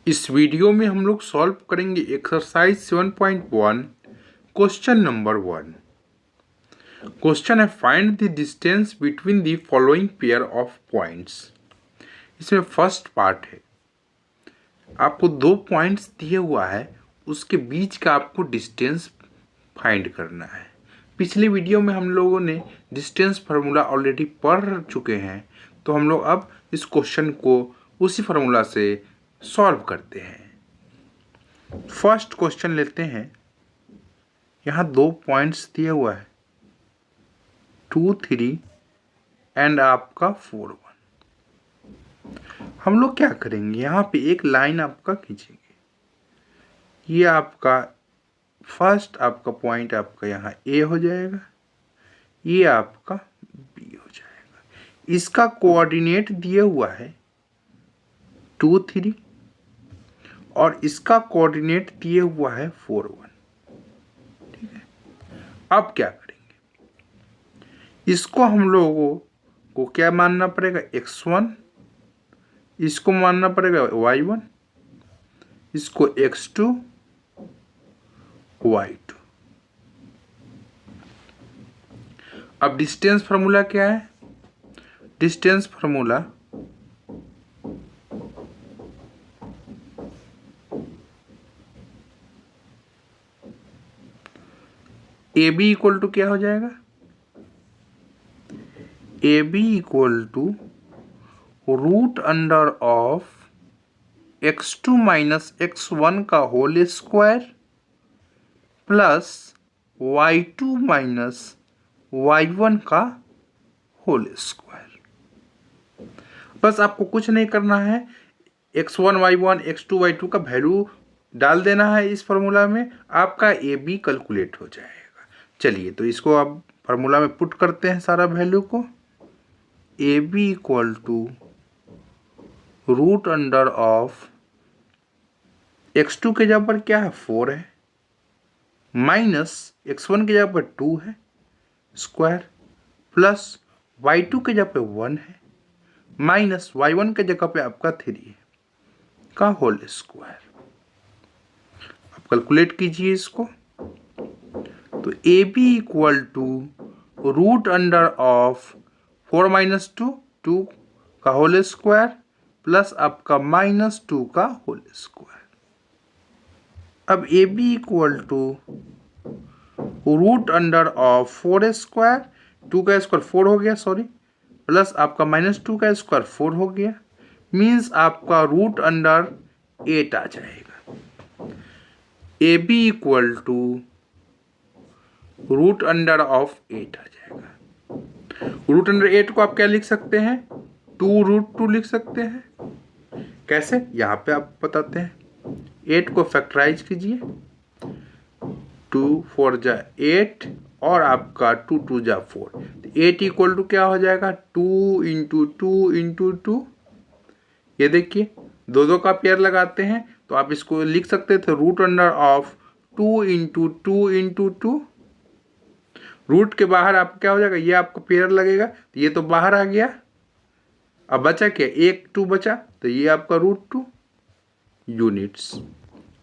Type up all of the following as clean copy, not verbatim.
इस वीडियो में हम लोग सॉल्व करेंगे एक्सरसाइज 7.1 क्वेश्चन नंबर 1। क्वेश्चन है find the distance between the following pair of points. इसमें फर्स्ट पार्ट है, आपको 2 पॉइंट्स दिए हुआ है, उसके बीच का आपको डिस्टेंस फाइंड करना है। पिछले वीडियो में हम लोगों ने डिस्टेंस फार्मूला ऑलरेडी पढ़ चुके हैं, तो हम लोग अब इस क्वेश्चन को उसी फार्मूला से सॉल्व करते हैं। फर्स्ट क्वेश्चन लेते हैं। यहाँ 2 पॉइंट्स दिए हुआ है 2, 3 एंड आपका 4, 1। हम लोग क्या करेंगे, यहाँ पे एक लाइन आपका खींचेंगे। ये आपका फर्स्ट आपका पॉइंट आपका यहाँ ए हो जाएगा, ये आपका बी हो जाएगा। इसका कोऑर्डिनेट दिया हुआ है 2, 3 और इसका कोऑर्डिनेट दिए हुआ है 4, 1। ठीक है, अब क्या करेंगे, इसको हम लोगों को क्या मानना पड़ेगा, x1, इसको मानना पड़ेगा y1, इसको x2, y2। अब डिस्टेंस फार्मूला क्या है, distance formula A B equal to क्या हो जाएगा, A B equal to root under of x2 minus x1 का whole square plus y2 minus y1 का होल स्क्वायर। बस आपको कुछ नहीं करना है, x1 y1 x2 y2 का वैल्यू डाल देना है इस फार्मूला में, आपका ए बी कैलकुलेट हो जाएगा। चलिए तो इसको अब फार्मूला में पुट करते हैं सारा वैल्यू को। A B equal to root under of x2 के जगह पर क्या है 4 है, माइनस x1 के जगह पर 2 है स्क्वायर, प्लस y2 के जगह पे 1 है, माइनस y1 के जगह पे आपका 3 है का होल स्क्वायर। आप कैलकुलेट कीजिए इसको। तो A B equal to root under of 4 minus 2, 2 का होल स्क्वायर प्लस आपका माइनस 2 का होल स्क्वायर। अब A B equal to root under of 4 square, 2 का स्क्वायर 4 हो गया, सॉरी, प्लस आपका माइनस 2 का स्क्वायर 4 हो गया, मीन्स आपका रूट अंडर 8 आ जाएगा। A B equal to root under of 8 आ जाएगा। रूट अंडर 8 को आप क्या लिख सकते हैं, 2√2 लिख सकते हैं। कैसे, यहाँ पे आप बताते हैं। 8 को फैक्टराइज कीजिए, 2 4 जा 8 और आपका 2 2 जा 4, तो 8 इक्वल टू क्या हो जाएगा, 2 इंटू 2 इंटू 2। ये देखिए 2 का पेयर लगाते हैं तो आप इसको लिख सकते थे root under of 2 into 2 into 2। Root के बाहर आपका क्या हो जाएगा, ये आपका पेयर लगेगा, तो ये तो बाहर आ गया। अब बचा क्या, 1 2 बचा, तो ये आपका √2 यूनिट्स।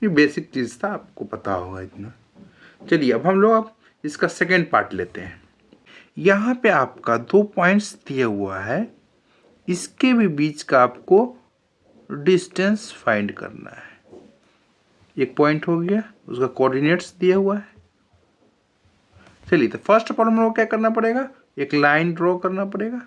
ये बेसिक चीज़ था, आपको पता होगा इतना। चलिए अब हम लोग अब इसका सेकेंड पार्ट लेते हैं। यहाँ पे आपका 2 पॉइंट्स दिया हुआ है, इसके भी बीच का आपको डिस्टेंस फाइंड करना है। एक पॉइंट हो गया, उसका कोऑर्डिनेट्स दिया हुआ है। चलिए तो फर्स्ट प्रॉब्लम में क्या करना पड़ेगा, एक लाइन ड्रॉ करना पड़ेगा।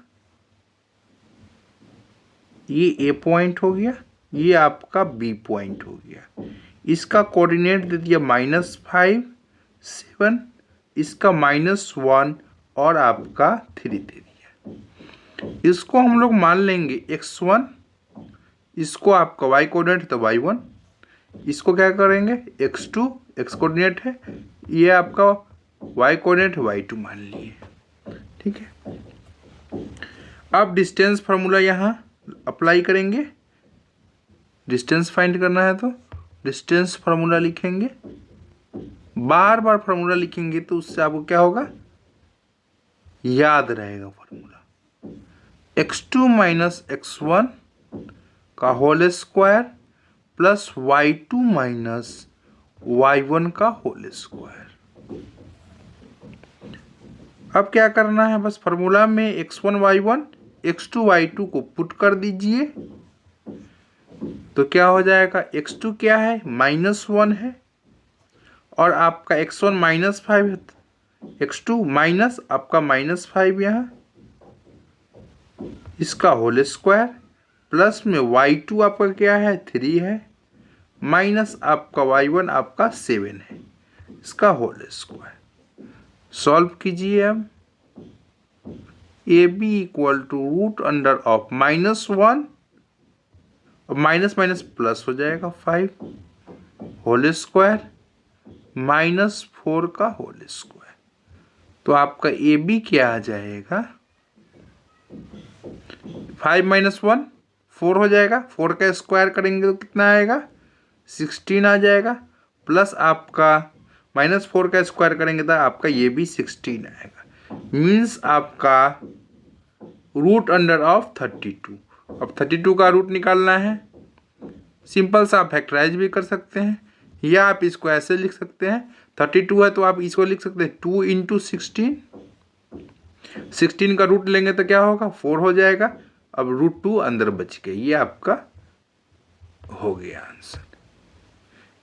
ये ए पॉइंट हो गया, ये आपका बी पॉइंट हो गया। इसका कोऑर्डिनेट दे दिया -5 7, इसका -1 और आपका 3 दे दिया। इसको हम लोग मान लेंगे x1, इसको आपका y कोऑर्डिनेट तो y1, इसको क्या करेंगे x2, x कोऑर्डिनेट है, ये आपका y कोऑर्डिनेट y2 मान लिए। ठीक है, अब डिस्टेंस फार्मूला यहाँ अप्लाई करेंगे। डिस्टेंस फाइंड करना है तो डिस्टेंस फार्मूला लिखेंगे, बार बार फार्मूला लिखेंगे तो उससे आपको क्या होगा, याद रहेगा फार्मूला। x2 माइनस x1 का whole square plus y2 minus y1 का होल स्क्वायर। अब क्या करना है, बस फॉर्मूला में x1 y1 x2 y2 को पुट कर दीजिए। तो क्या हो जाएगा, x2 क्या है, -1 है, और आपका x1 -5 है, x2 माइनस आपका -5 यहाँ, इसका होल स्क्वायर, प्लस में y2 आपका क्या है, 3 है, माइनस आपका y1 आपका 7 है, इसका होल स्क्वायर। सॉल्व कीजिए अब। A B equal to root under of -1 और माइनस माइनस प्लस हो जाएगा 5 होल स्क्वायर -4 का होल स्क्वायर। तो आपका ए बी क्या आ जाएगा, 5 - 1 4 हो जाएगा, 4 का स्क्वायर करेंगे तो कितना आएगा, 16 आ जाएगा, प्लस आपका -4 का स्क्वायर करेंगे तो आपका ये भी 16 आएगा। मीन्स आपका रूट अंडर ऑफ 32। अब 32 का रूट निकालना है। सिंपल सा आप फैक्टराइज भी कर सकते हैं, या आप इसको ऐसे लिख सकते हैं, 32 है तो आप इसको लिख सकते हैं 2 × 16। 16 का रूट लेंगे तो क्या होगा, 4 हो जाएगा। अब √2 अंदर बच गए, ये आपका हो गया answer.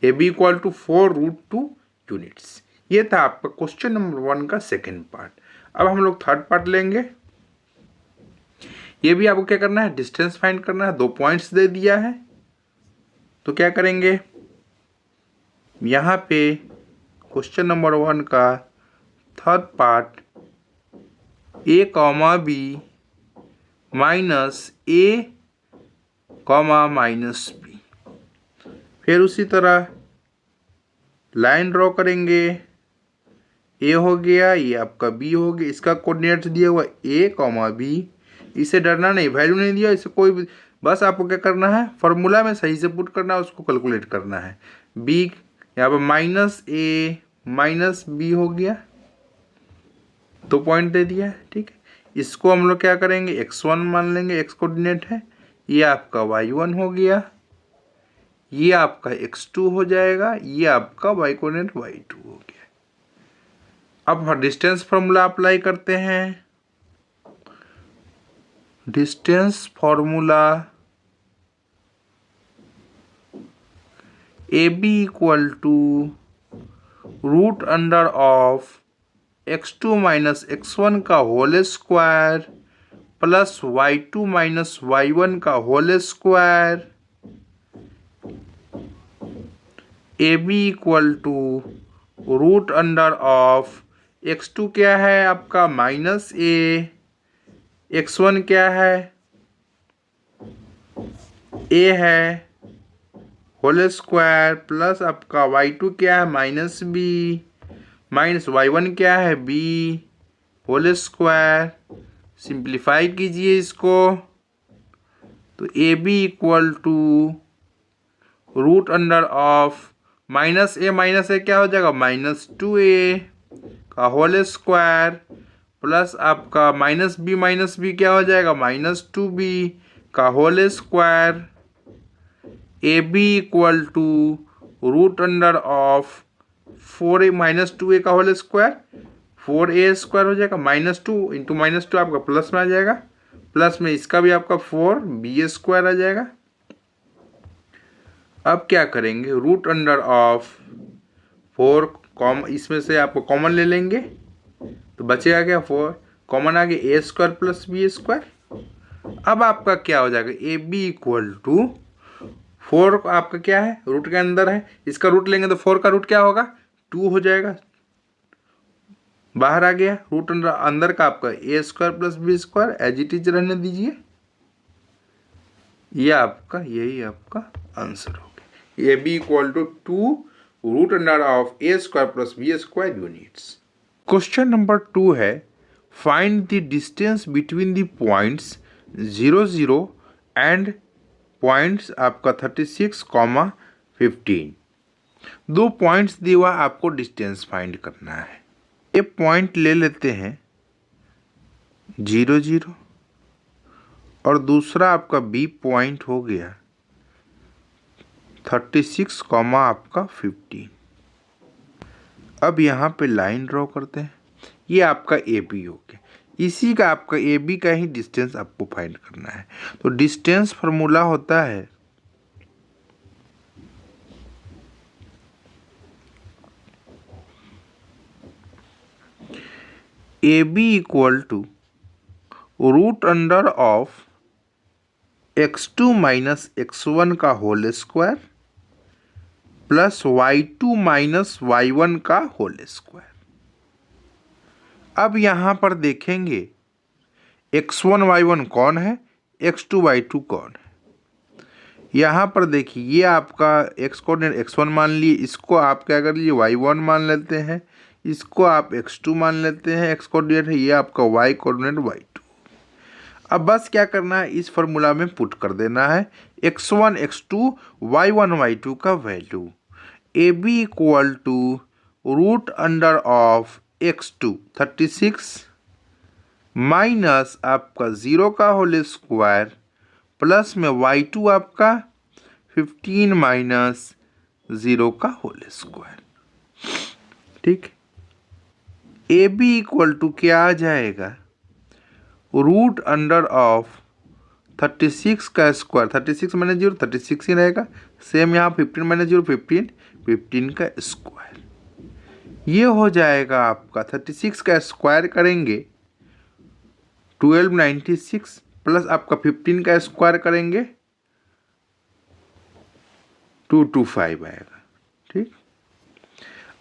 A B equal to 4√2 units. ये था आपका क्वेश्चन नंबर 1 का सेकेंड पार्ट। अब हम लोग थर्ड पार्ट लेंगे। ये भी आपको क्या करना है, डिस्टेंस फाइंड करना है। 2 पॉइंट्स दे दिया है, तो क्या करेंगे, यहाँ पे क्वेश्चन नंबर 1 का third part, a, b minus a, minus b। फिर उसी तरह लाइन ड्रॉ करेंगे, a हो गया, ये आपका b हो गया, इसका कोऑर्डिनेट्स दिया हुआ a, b। इसे डरना नहीं, वैल्यू नहीं दिया, इसे कोई भी, बस आपको क्या करना है, फॉर्मूला में सही से पुट करना है, उसको कैलकुलेट करना है। b यहाँ पर -a माइनस b हो गया, 2 पॉइंट दे दिया है, ठीक है। इसको हम लोग क्या करेंगे, x1 मान लेंगे, x कोऑर्डिनेट है, ये आपका y1 हो गया, ये आपका x2 हो जाएगा, ये आपका y कोऑर्डिनेट y2 हो गया। अब डिस्टेंस फॉर्मूला अप्लाई करते हैं। Distance formula A B equal to root under of x2 minus x1 का whole square plus y2 minus y1 का whole square. A B equal to root under of x2 क्या है आपका -a, x1 क्या है a है, whole square plus आपका y2 क्या है -b, माइनस y1 क्या है b, होल स्क्वायर। सिंप्लीफाई कीजिए इसको, तो A B equal to root under of -a क्या हो जाएगा, -2a का होल स्क्वायर प्लस आपका -b क्या हो जाएगा, -2b का whole square. A B equal to root under of 4a -2a का होल स्क्वायर, 4a स्क्वायर हो जाएगा, -2 × -2 आपका प्लस में आ जाएगा, प्लस में इसका भी आपका 4b स्क्वायर आ जाएगा। अब क्या करेंगे, रूट अंडर ऑफ 4 इसमें से आपको कॉमन ले लेंगे, तो बचेगा क्या, 4 कॉमन आ गया, a square plus b square. अब आपका क्या हो जाएगा, ए बी इक्वल टू 4 आपका क्या है, रूट के अंदर है, इसका रूट लेंगे तो 4 का रूट क्या होगा, 2 हो जाएगा, बाहर आ गया, रूट अंदर का आपका a square plus b square as it is रहने दीजिए। ये आपका, यही आपका आंसर हो गया। A B equal to 2 root under of a square plus b square units. Question number 2 है, find the distance between the points 0 0 and points आपका 36, 15। 2 पॉइंट्स दिए हुआ, आपको डिस्टेंस फाइंड करना है। ये पॉइंट ले लेते हैं 0 0 और दूसरा आपका बी पॉइंट हो गया 36 कॉमा आपका 15। अब यहाँ पे लाइन ड्रॉ करते हैं। ये आपका ए बी हो गया। इसी का आपका ए बी का ही डिस्टेंस आपको फाइंड करना है। तो डिस्टेंस फार्मूला होता है A B equal to root under of x2 minus x1 का whole square plus y2 minus y1 का होल स्क्वायर। अब यहाँ पर देखेंगे x1 y1 कौन है, x2 y2 कौन है। यहाँ पर देखिए ये आपका x कोऑर्डिनेट x1 मान लिए, इसको आप क्या कर लीजिए y1 मान लेते हैं, इसको आप x2 मान लेते हैं, x कोऑर्डिनेट है, ये आपका y कोऑर्डिनेट y2। अब बस क्या करना है, इस फॉर्मूला में पुट कर देना है x1 x2 y1 y2 का value. A B equal to root under of x2 36 minus आपका 0 का होल स्क्वायर प्लस में y2 आपका 15 माइनस 0 का होल स्क्वायर। ठीक, ए बी इक्वल टू क्या आ जाएगा, रूट अंडर ऑफ 36 का स्क्वायर, 36 माइनस 0 36 ही रहेगा, सेम यहाँ 15 माइनस 0 15 15 का स्क्वायर। ये हो जाएगा आपका 36 का स्क्वायर करेंगे 1296 प्लस आपका 15 का स्क्वायर करेंगे 225 आएगा। ठीक,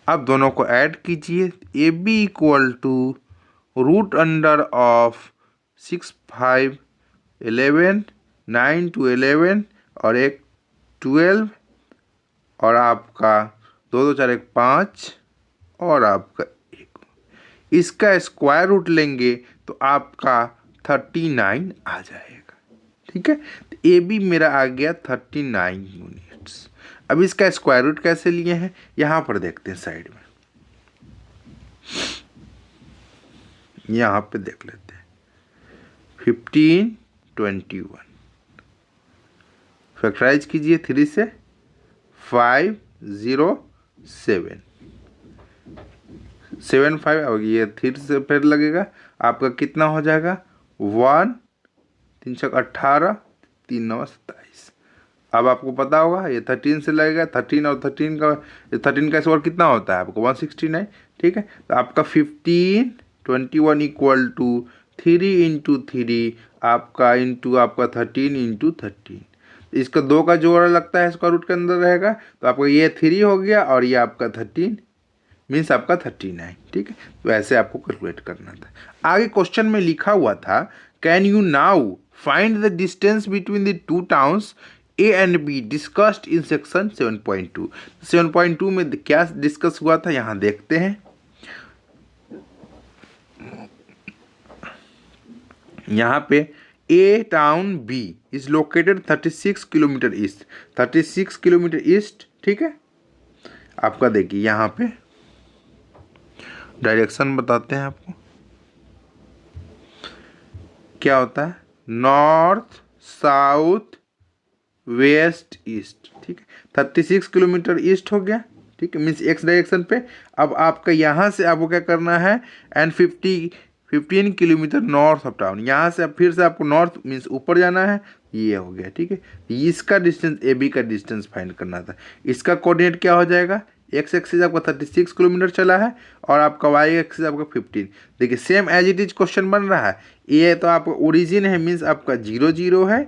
अब दोनों को ऐड कीजिए, A B equal to root under of 6 5 11 9 to 11 और एक 12 और आपका 2 2 4 1 5 और आपका 1, इसका स्क्वायर रूट लेंगे तो आपका 39 आ जाएगा। ठीक है, तो ए बी मेरा आ गया 39 यूनिट्स। अब इसका स्क्वायर रूट कैसे लिए हैं यहाँ पर देखते हैं, साइड में यहाँ पे देख लेते हैं। 15 21 फैक्टराइज कीजिए 3 से 5 0 7 7 5 और ये 3 से फिर लगेगा, आपका कितना हो जाएगा 1 3 6 18 3 9 27। अब आपको पता होगा ये 13 से लगेगा, 13 और 13 का स्क्वायर कितना होता है आपको 169। ठीक है, तो आपका 15 21 इक्वल टू 3 इंटू 3 आपका इंटू आपका 13 इंटू 13। इसका 2 का जोड़ा लगता है स्क्वायर रूट के अंदर रहेगा, तो आपका ये 3 हो गया और ये आपका 13 मीन्स आपका 39। ठीक है, तो ऐसे आपको कैलकुलेट करना था। आगे क्वेश्चन में लिखा हुआ था can you now find the distance between the two towns A and be discussed in section 7.2। 7.2 में क्या डिस्कस हुआ था यहाँ देखते हैं। यहाँ पे A town B is located 36 kilometre east, 36 kilometre east. ठीक है, आपका देखिए यहाँ पे डायरेक्शन बताते हैं आपको क्या होता है, नॉर्थ साउथ वेस्ट ईस्ट। ठीक है, 36 किलोमीटर ईस्ट हो गया। ठीक है, मीन्स एक्स डायरेक्शन पे। अब आपका यहाँ से आपको क्या करना है and 15 kilometre north of town, यहाँ से फिर से आपको नॉर्थ मीन्स ऊपर जाना है, ये हो गया। ठीक है, इसका डिस्टेंस ए बी का डिस्टेंस फाइंड करना था। इसका कोऑर्डिनेट क्या हो जाएगा, एक्स एक्सिस आपका 36 किलोमीटर चला है और आपका वाई एक्सिस आपका 15। देखिए same as it is question बन रहा है। ये तो आपका ओरिजिन है मीन्स आपका 0 0 है।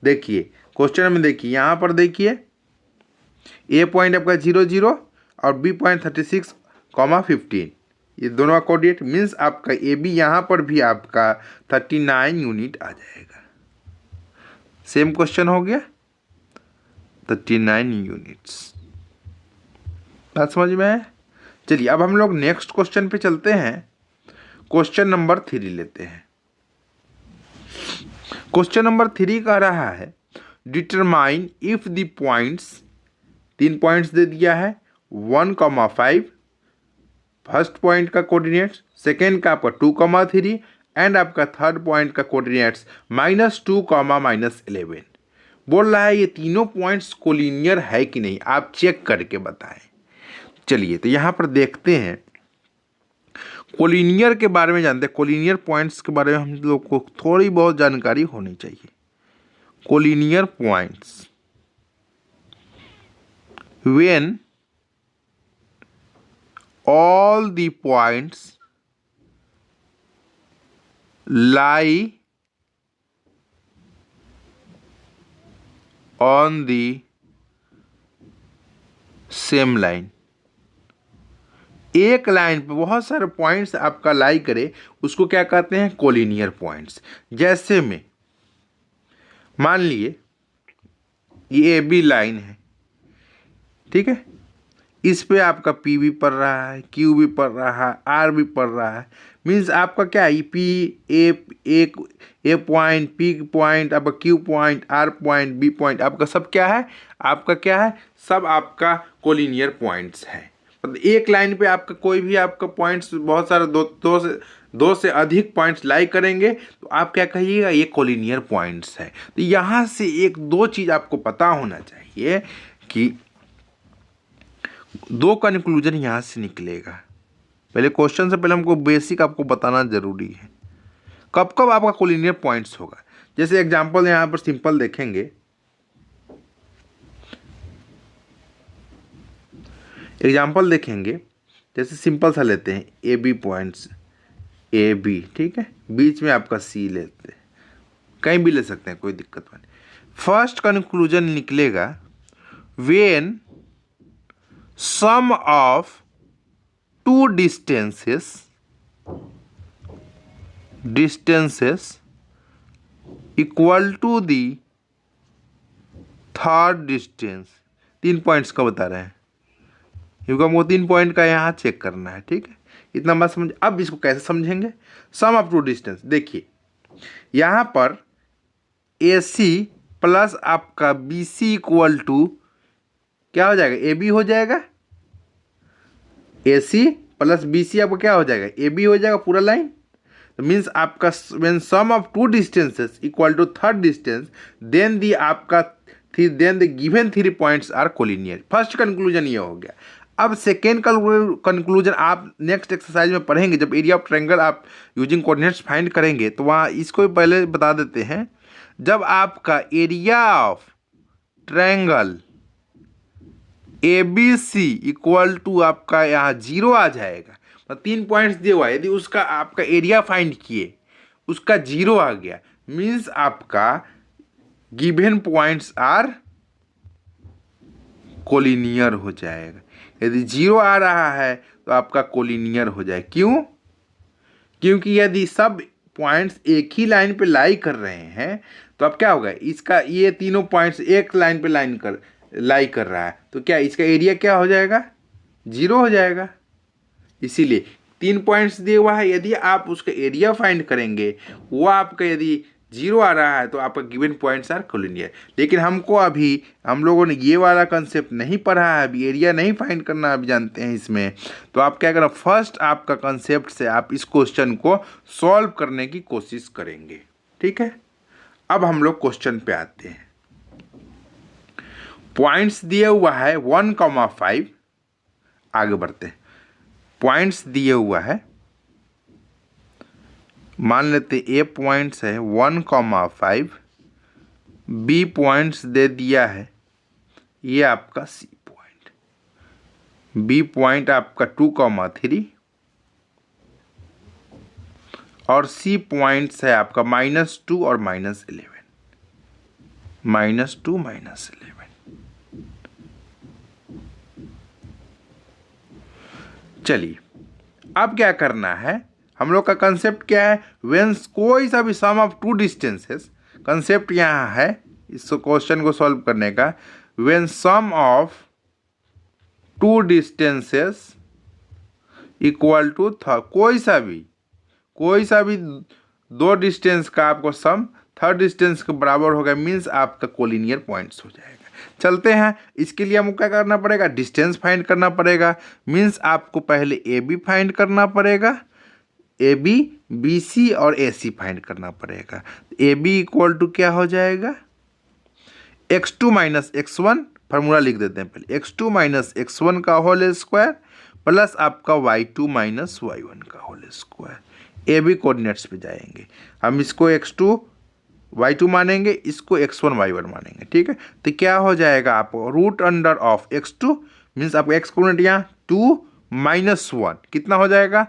देखिए क्वेश्चन में देखिए यहाँ पर देखिए ए पॉइंट आपका 0 0 और बी पॉइंट 36 15, ये दोनों का कोऑर्डिनेट मीन्स आपका ए बी यहाँ पर भी आपका 39 यूनिट आ जाएगा। सेम क्वेश्चन हो गया 39 यूनिट्स। बात समझ में है। चलिए अब हम लोग नेक्स्ट क्वेश्चन पे चलते हैं। क्वेश्चन नंबर 3 लेते हैं। क्वेश्चन नंबर 3 कह रहा है determine if the points, 3 points दे दिया है 1,5 फर्स्ट पॉइंट का कोऑर्डिनेट्स, सेकेंड का आपका 2,3 एंड आपका थर्ड पॉइंट का कोऑर्डिनेट्स -2, -11। बोल रहा है ये तीनों पॉइंट्स कोलिनियर है कि नहीं, आप चेक करके बताएं। चलिए तो यहाँ पर देखते हैं, कोलिनियर के बारे में जानते हैं। कोलिनियर पॉइंट्स के बारे में हम लोग को थोड़ी बहुत जानकारी होनी चाहिए। Collinear points, when all the points lie on the same line। एक लाइन पे बहुत सारे पॉइंट्स आपका लाई करे, उसको क्या कहते हैं, कोलिनियर पॉइंट्स। जैसे में मान लिए ये ए बी लाइन है, ठीक है, इस पे आपका पी भी पड़ रहा है, क्यू भी पड़ रहा है, आर भी पड़ रहा है। मीन्स आपका क्या है, P A point, P point, आपका Q point, R point, B point, आपका सब क्या है, आपका क्या है, सब आपका कोलिनियर पॉइंट्स है। मतलब एक लाइन पे आपका कोई भी आपका पॉइंट्स बहुत सारे दो से अधिक पॉइंट्स लाई करेंगे तो आप क्या कहिएगा, ये कोलिनियर पॉइंट्स है। तो यहाँ से एक दो चीज़ आपको पता होना चाहिए कि दो कंक्लूजन यहाँ से निकलेगा। पहले क्वेश्चन से पहले हमको बेसिक आपको बताना जरूरी है, कब कब आपका कोलिनियर पॉइंट्स होगा। जैसे एग्जांपल यहाँ पर सिंपल देखेंगे, एग्जांपल देखेंगे, जैसे सिंपल सा लेते हैं A B points, A B, ठीक है, बीच में आपका सी लेते हैं, कहीं भी ले सकते हैं, कोई दिक्कत नहीं। फर्स्ट कंक्लूजन निकलेगा, when sum of two distances equal to the third distance। 3 points का बता रहे हैं, क्योंकि हमको 3 पॉइंट का यहाँ चेक करना है, ठीक है, इतना बात समझ। अब इसको कैसे समझेंगे, सम ऑफ टू डिस्टेंस। देखिए यहाँ पर ए सी प्लस आपका बी सी इक्वल टू क्या हो जाएगा, ए बी हो जाएगा। ए सी प्लस बी सी आपका क्या हो जाएगा, ए बी हो जाएगा पूरा लाइन। तो मीन्स आपका when sum of two distances equal to third distance then the आपका then the given 3 points are collinear. First conclusion ये हो गया। अब सेकेंड कंक्लूजन आप नेक्स्ट एक्सरसाइज में पढ़ेंगे, जब एरिया ऑफ ट्रायंगल आप यूजिंग कोऑर्डिनेट्स फाइंड करेंगे तो वहाँ इसको पहले बता देते हैं। जब आपका area of triangle A B C equal to आपका यहाँ 0 आ जाएगा, मतलब 3 पॉइंट्स दिए हुआ है, यदि उसका आपका एरिया फाइंड किए उसका 0 आ गया, मीन्स आपका गिवन पॉइंट्स आर कोलिनियर हो जाएगा। यदि 0 आ रहा है तो आपका कोलिनियर हो जाए। क्यों, क्योंकि यदि सब पॉइंट्स एक ही लाइन पे लाई कर रहे हैं तो अब क्या होगा, इसका ये तीनों पॉइंट्स एक लाइन पे लाई कर रहा है, तो क्या इसका एरिया क्या हो जाएगा, 0 हो जाएगा। इसीलिए 3 पॉइंट्स दिए हुआ है, यदि आप उसका एरिया फाइंड करेंगे वो आपका यदि 0 आ रहा है तो आपका गिवन पॉइंट्स आर कोलिनियर। लेकिन हमको अभी हम लोगों ने ये वाला कंसेप्ट नहीं पढ़ा है, अभी एरिया नहीं फाइंड करना अभी जानते हैं इसमें। तो आप क्या करें, फर्स्ट आपका कंसेप्ट से आप इस क्वेश्चन को सॉल्व करने की कोशिश करेंगे, ठीक है। अब हम लोग क्वेश्चन पे आते हैं। पॉइंट्स दिया हुआ है 1,5, आगे बढ़ते हैं। पॉइंट्स दिए हुआ है, मान लेते ए पॉइंट्स है 1,5, बी पॉइंट्स दे दिया है ये आपका सी पॉइंट, बी पॉइंट आपका 2,3 और सी पॉइंट्स है आपका -2 और -11, -2 -11। चलिए अब क्या करना है, हम लोग का कंसेप्ट क्या है, व्हेन कोई सा भी sum of two distances, concept यहाँ है इस क्वेश्चन को सॉल्व करने का। When sum of two distances equal to कोई सा भी दो डिस्टेंस का आपको सम थर्ड डिस्टेंस के बराबर हो गया, मीन्स आपका कोलिनियर पॉइंट्स हो जाएगा। चलते हैं, इसके लिए हमको क्या करना पड़ेगा, डिस्टेंस फाइंड करना पड़ेगा। मीन्स आपको पहले ए बी फाइंड करना पड़ेगा, ए बी, बी सी और ए सी फाइंड करना पड़ेगा। ए बी इक्वल टू क्या हो जाएगा, x2 माइनस x1 फार्मूला लिख देते हैं पहले, x2 माइनस x1 का होल स्क्वायर प्लस आपका y2 माइनस y1 का whole square. A B coordinates पे जाएंगे, हम इसको x2 y2 मानेंगे, इसको x1 y1 मानेंगे, ठीक है। तो क्या हो जाएगा आपको root under of x2 means आपका x कोऑर्डिनेट यहाँ 2 माइनस 1 कितना हो जाएगा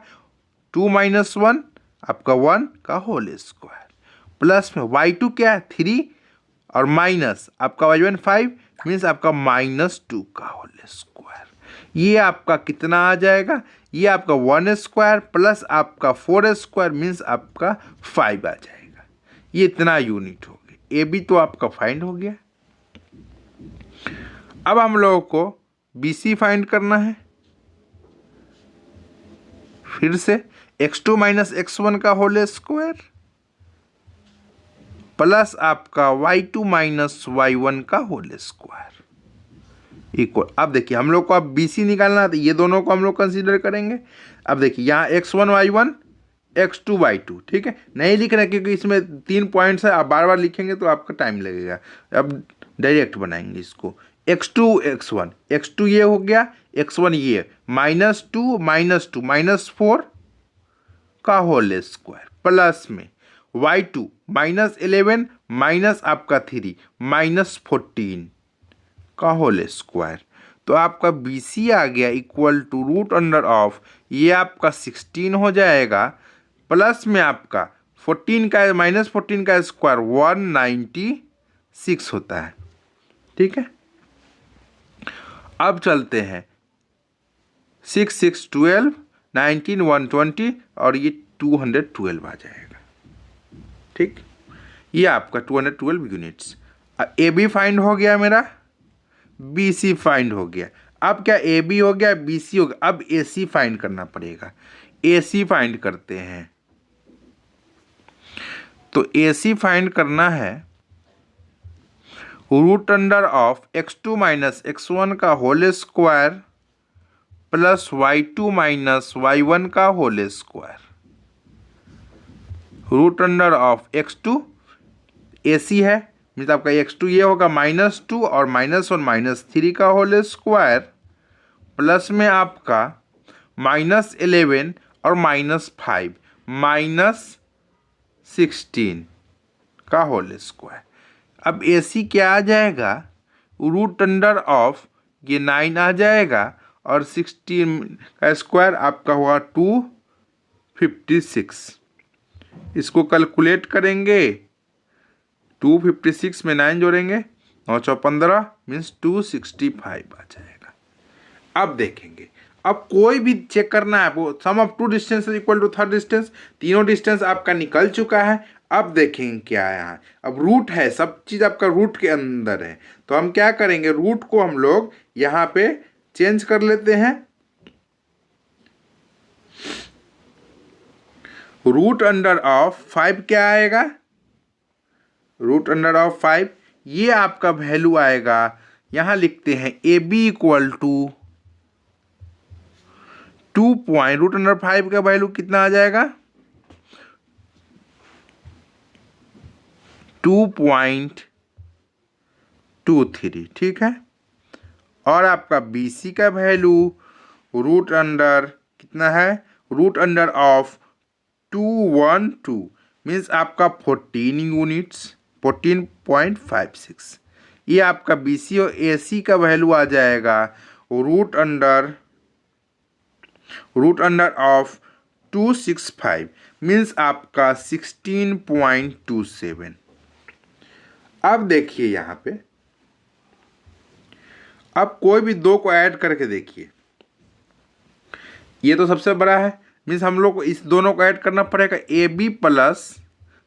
2 माइनस 1 आपका 1 का होल स्क्वायर प्लस में y2 क्या है 3 और माइनस आपका y1 5 मीन्स आपका -2 का होल स्क्वायर। ये आपका कितना आ जाएगा, ये आपका 1 स्क्वायर प्लस आपका 4 स्क्वायर मीन्स आपका 5 आ जाएगा। ये इतना यूनिट हो गया। ए बी तो आपका फाइंड हो गया। अब हम लोगों को बी सी फाइंड करना है। फिर से x2 माइनस x1 का होल स्क्वायर प्लस आपका y2 माइनस y1 का होल स्क्वायर इक्वल। अब देखिए हम लोग को अब BC निकालना है, तो ये दोनों को हम लोग कंसीडर करेंगे। अब देखिए यहाँ x1 y1 x2 y2, ठीक है, नहीं लिख रहे क्योंकि इसमें 3 पॉइंट्स है, आप बार बार लिखेंगे तो आपका टाइम लगेगा। अब डायरेक्ट बनाएंगे इसको, x2 x1 x2 ये हो गया, x1 ये -2 -4 का होल स्क्वायर प्लस में y2 -11 माइनस आपका 3 -14 का होल स्क्वायर। तो आपका BC आ गया equal to root under of ये आपका 16 हो जाएगा प्लस में आपका 14 का -14 का स्क्वायर 196 होता है, ठीक है। अब चलते हैं 6 6 12 19 120 और ये 212 आ जाएगा, ठीक। ये आपका 212 यूनिट्स। ए बी फाइंड हो गया मेरा, बी सी फाइंड हो गया। अब क्या ए बी हो गया, बी सी हो गया, अब ए सी फाइंड करना पड़ेगा। ए सी फाइंड करते हैं, तो ए सी फाइंड करना है root under of x2 minus x1 का whole square plus y2 minus y1 का whole square. Root under of x2 AC है मीन्स आपका x2 ये होगा -2 और -1 -3 का होल स्क्वायर प्लस में आपका -11 और -5 -16 का होल स्क्वायर। अब AC क्या आ जाएगा, रूट अंडर ऑफ ये 9 आ जाएगा और 16 का स्क्वायर आपका हुआ 256। इसको कैलकुलेट करेंगे, 256 में 9 जोड़ेंगे 9 × 15 मीन्स 265 आ जाएगा। अब देखेंगे, अब कोई भी चेक करना है वो sum of 2 distance equal to third distance, तीनों डिस्टेंस आपका निकल चुका है। अब देखेंगे क्या है यहाँ, अब रूट है, सब चीज़ आपका रूट के अंदर है, तो हम क्या करेंगे रूट को हम लोग यहाँ पे चेंज कर लेते हैं। रूट अंडर ऑफ 5 क्या आएगा, रूट अंडर ऑफ 5 ये आपका वैल्यू आएगा, यहां लिखते हैं A B equal to 2 point root under 5 का वैल्यू कितना आ जाएगा 2.23, ठीक है। और आपका BC का वैल्यू रूट अंडर कितना है, रूट अंडर ऑफ 212 मीन्स आपका 14 यूनिट्स 14.56। ये आपका BC और AC का वैल्यू आ जाएगा रूट अंडर ऑफ 265 मीन्स आपका 16.27। अब देखिए यहाँ पे, अब कोई भी दो को ऐड करके देखिए, ये तो सबसे बड़ा है मीन्स हम लोग को इस दोनों को ऐड करना पड़ेगा। A B plus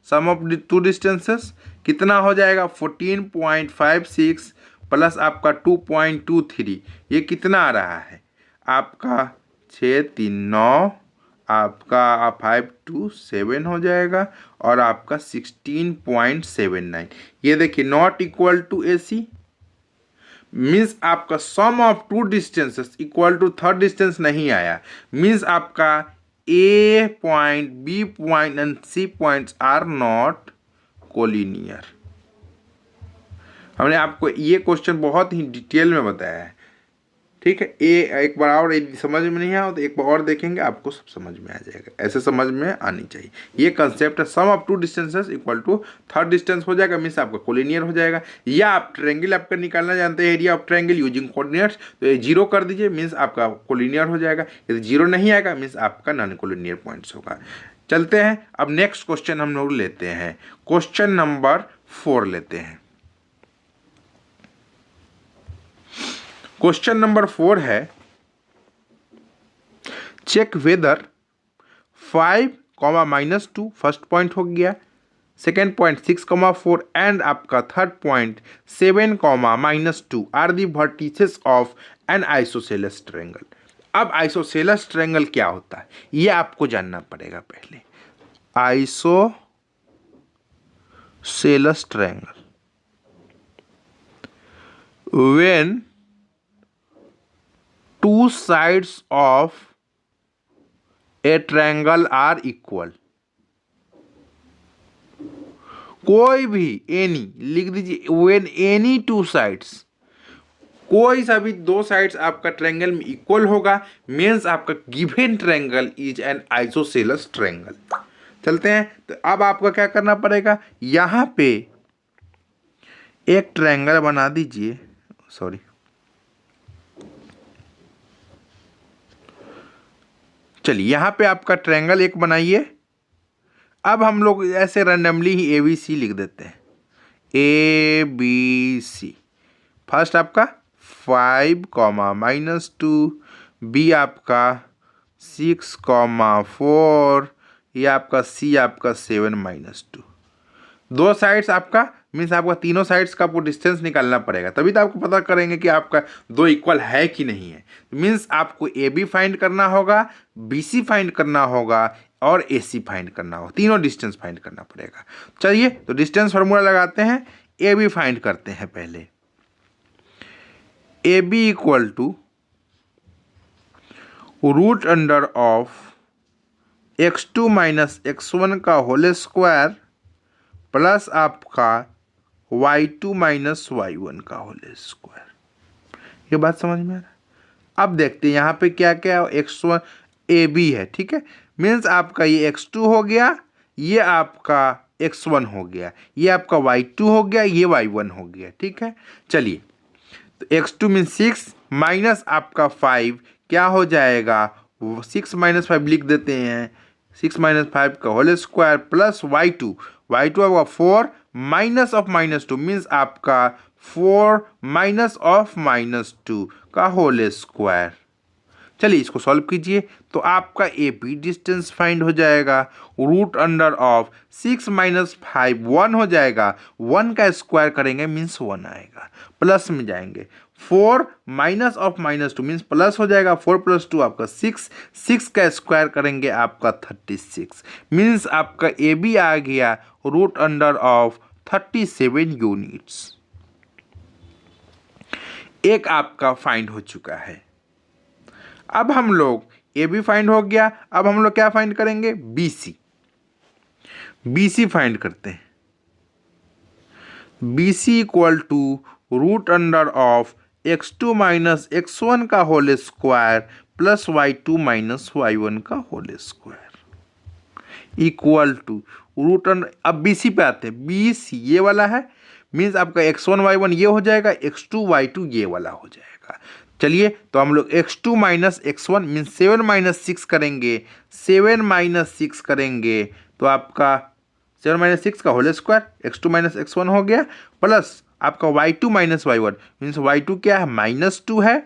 sum of 2 distances कितना हो जाएगा 14.56 प्लस आपका 2.23, ये कितना आ रहा है आपका 6 3 9 आपका 5 2 7 हो जाएगा और आपका 16.79। ये देखिए not equal to AC means आपका sum of 2 distances equal to third distance नहीं आया, मीन्स आपका A point B point and C points are not collinear. हमने आपको ये क्वेश्चन बहुत ही डिटेल में बताया है, ठीक है। एक बार और यदि समझ में नहीं आया तो एक बार और देखेंगे, आपको सब समझ में आ जाएगा। ऐसे समझ में आनी चाहिए ये कंसेप्ट है। Sum of two distances equal to third distance हो जाएगा, मीन्स आपका कोलिनियर हो जाएगा। या आप ट्रायंगल आपका निकालना जानते हैं, area of triangle using coordinates, तो ये 0 कर दीजिए, मीन्स आपका कोलिनियर हो जाएगा। यदि 0 नहीं आएगा मीन्स आपका नॉन कोलिनियर पॉइंट्स होगा। चलते हैं अब नेक्स्ट क्वेश्चन हम लोग लेते हैं, क्वेश्चन नंबर 4 लेते हैं। क्वेश्चन नंबर 4 है, चेक वेदर 5, -2 फर्स्ट पॉइंट हो गया, सेकेंड पॉइंट 6, 4 एंड आपका third point 7, -2 are the vertices of an isosceles triangle. अब आइसोसेलेस ट्रायंगल क्या होता है ये आपको जानना पड़ेगा पहले। Isosceles triangle, when two sides of a triangle are equal, कोई भी एनी लिख दीजिए, when any two sides, कोई सा भी दो साइड्स आपका ट्रायंगल में इक्वल होगा, मीन्स आपका given triangle is an isosceles triangle. चलते हैं, तो अब आपको क्या करना पड़ेगा, यहां पे एक ट्रायंगल बना दीजिए, सॉरी चलिए यहां पे आपका ट्रायंगल एक बनाइए। अब हम लोग ऐसे रैंडमली ही ABC लिख देते हैं, ABC। फर्स्ट आपका 5, -2, B आपका 6, 4, ये आपका C आपका 7, -2। दो साइड्स आपका मीन्स आपका तीनों साइड्स का आपको डिस्टेंस निकालना पड़ेगा, तभी तो आपको पता करेंगे कि आपका दो इक्वल है कि नहीं है। मीन्स आपको AB फाइंड करना होगा, BC फाइंड करना होगा और AC फाइंड करना होगा, तीनों डिस्टेंस फाइंड करना पड़ेगा। चलिए तो डिस्टेंस फार्मूला लगाते हैं, AB फाइंड करते हैं पहले। AB equal to √root under of x2 - x1 का होल स्क्वायर प्लस आपका y2 - y1 का होल स्क्वायर। ये बात समझ में आ रहा है? अब देखते हैं यहाँ पे क्या क्या x1 AB है, ठीक है। मीन्स आपका ये x2 हो गया, ये आपका x1 हो गया, ये आपका y2 हो गया, ये y1 हो गया, ठीक है। चलिए तो x2 मीन्स 6 माइनस आपका 5 क्या हो जाएगा, 6 - 5 लिख देते हैं, 6 - 5 का होल स्क्वायर प्लस y2 आपका 4 माइनस ऑफ -2 मीन्स आपका 4 माइनस ऑफ -2 का होल स्क्वायर। चलिए इसको सॉल्व कीजिए तो आपका AB डिस्टेंस फाइंड हो जाएगा, √अंडर ऑफ 6 - 5 1 हो जाएगा, 1 का स्क्वायर करेंगे मीन्स 1 आएगा, प्लस में जाएंगे 4 माइनस ऑफ -2 मीन्स प्लस हो जाएगा, 4 + 2 आपका 6, 6 का स्क्वायर करेंगे आपका 36 मीन्स आपका AB आ गया √अंडर ऑफ 37 यूनिट्स। एक आपका फाइंड हो चुका है। अब हम लोग AB फाइंड हो गया, अब हम लोग क्या फाइंड करेंगे, BC फाइंड करते हैं। BC equal to √root under of x2 - x1 का whole square plus y2 - y1 का whole square equal to √root under. अब BC पे आते हैं, BC ये वाला है मीन्स आपका x1 y1 ये हो जाएगा, x2 y2 ये वाला हो जाएगा। चलिए तो हम लोग x2 - x1 मीन्स 7 - 6 करेंगे, 7 - 6 करेंगे तो आपका 7 - 6 का होल स्क्वायर x2 - x1 हो गया, प्लस आपका y2 - y1 मीन्स y2 क्या है, -2 है,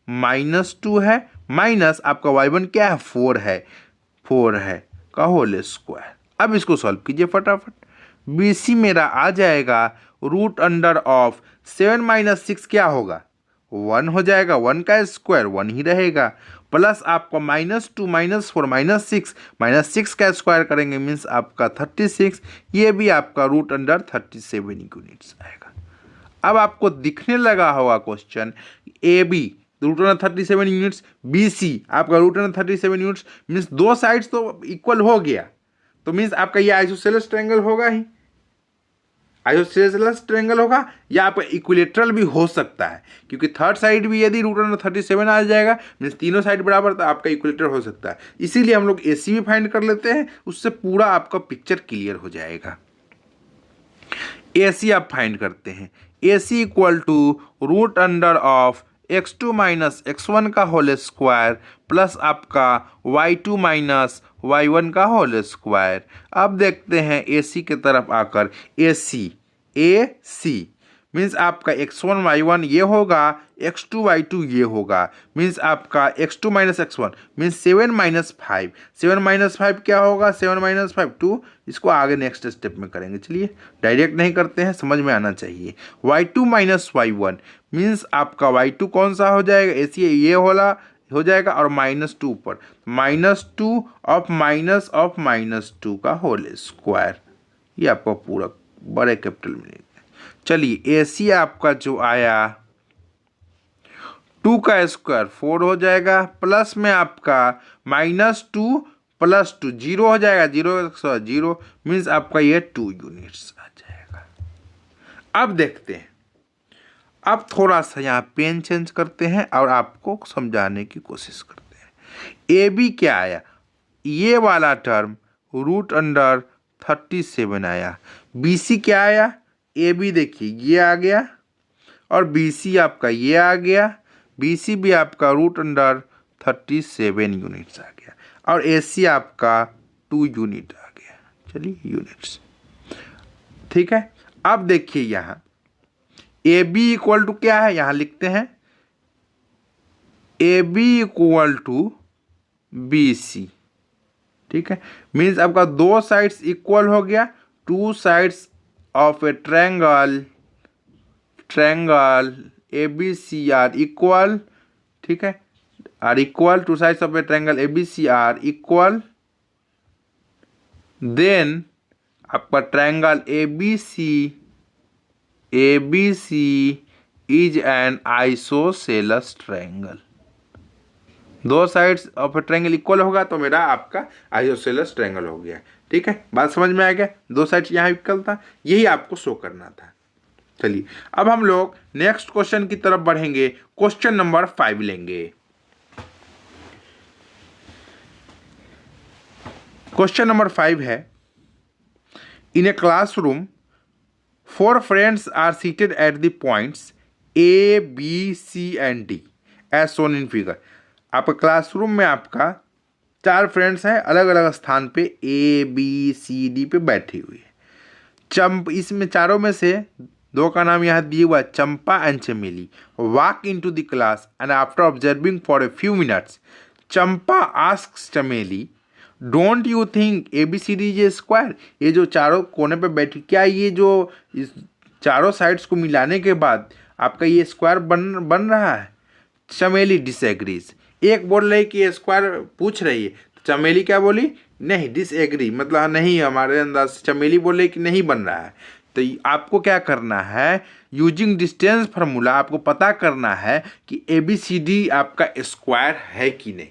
-2 है, माइनस आपका y1 क्या है, 4 है का होल स्क्वायर। अब इसको सॉल्व कीजिए फटाफट। BC मेरा आ जाएगा √अंडर ऑफ 7 - 6 क्या होगा, 1 हो जाएगा, 1 का स्क्वायर 1 ही रहेगा, प्लस आपका -2 -4 -6 का स्क्वायर करेंगे मीन्स आपका 36, ये भी आपका √अंडर 37 यूनिट्स आएगा। अब आपको दिखने लगा होगा question AB √under 37 units, BC आपका √अंडर 37 यूनिट्स मीन्स दो साइड्स तो इक्वल हो गया, तो मीन्स आपका ये आइसोसेलेस ट्रायंगल होगा ही। आइसोसेलेस ट्रायंगल होगा या आपका इक्विलेटरल भी हो सकता है, क्योंकि थर्ड साइड भी यदि √37 आ जाएगा मीन्स तीनों साइड बराबर, तो आपका इक्विलेटर हो सकता है। इसीलिए हम लोग AC भी फाइंड कर लेते हैं, उससे पूरा आपका पिक्चर क्लियर हो जाएगा। AC आप फाइंड करते हैं, AC equal to √x2 - x1 का होल स्क्वायर प्लस आपका y2 - y1 का होल स्क्वायर। अब देखते हैं AC के तरफ आकर, AC मीन्स आपका x1 y1 ये होगा, x2 y2 ये होगा, मीन्स आपका x2 - x1 मीन्स 7 - 5, 7 - 5 क्या होगा, 7 - 5 2। इसको आगे नेक्स्ट स्टेप में करेंगे, चलिए डायरेक्ट नहीं करते हैं, समझ में आना चाहिए। y2 - y1 मीन्स आपका y2 कौन सा हो जाएगा, AC ये हो जाएगा और -2 ऊपर, -2 ऑफ -2 का होल स्क्वायर, ये आपका पूरा बड़े कैपिटल में। चलिए AC आपका जो आया 2 का स्क्वायर 4 हो जाएगा, प्लस में आपका -2 + 2 0 हो जाएगा, 0 0 मीन्स आपका ये 2 यूनिट्स आ जाएगा। अब देखते हैं, अब थोड़ा सा यहाँ पेन चेंज करते हैं और आपको समझाने की कोशिश करते हैं। AB क्या आया, ये वाला टर्म √37 आया। BC क्या आया, AB देखिए ये आ गया और BC आपका ये आ गया, BC भी आपका √37 यूनिट्स आ गया और AC आपका 2 यूनिट आ गया। चलिए यूनिट्स, ठीक है। अब देखिए यहाँ AB इक्वल टू क्या है, यहाँ लिखते हैं AB इक्वल टू BC, ठीक है। मीन्स आपका दो साइड्स इक्वल हो गया, 2 sides of a triangle ABC are equal, ठीक है, are equal, 2 sides of a triangle ABC are equal, then आपका triangle ABC is an isosceles triangle. दो sides of a triangle equal होगा तो मेरा आपका आइसोसेलेस ट्रायंगल हो गया, ठीक है। बात समझ में आ गया, दो साइड्स यहाँ इक्वल था, यही आपको शो करना था। चलिए अब हम लोग नेक्स्ट क्वेश्चन की तरफ बढ़ेंगे, क्वेश्चन नंबर 5 लेंगे। क्वेश्चन नंबर 5 है, इन a classroom 4 friends are seated at the points A, B, C and D as shown in figure। आपका क्लासरूम में आपका 4 फ्रेंड्स हैं, अलग अलग स्थान पे A, B, C, D पे बैठी हुई है। इसमें चारों में से 2 का नाम यहाँ दिए हुआ है, Champa and Chameli. Walk in to the class and after observing for a few minutes Champa asks Chameli, don't you think ABCD is a square. ये जो चारों कोने पे बैठी, क्या ये जो इस चारों साइड्स को मिलाने के बाद आपका ये स्क्वायर बन रहा है। चमेली डिसएग्रीज, एक बोल रही कि ये स्क्वायर पूछ रही है, तो चमेली क्या बोली, नहीं, डिसएग्री मतलब नहीं, हमारे अंदाज से चमेली बोल रही कि नहीं बन रहा है। तो आपको क्या करना है, यूजिंग डिस्टेंस फार्मूला आपको पता करना है कि ABCD आपका स्क्वायर है कि नहीं,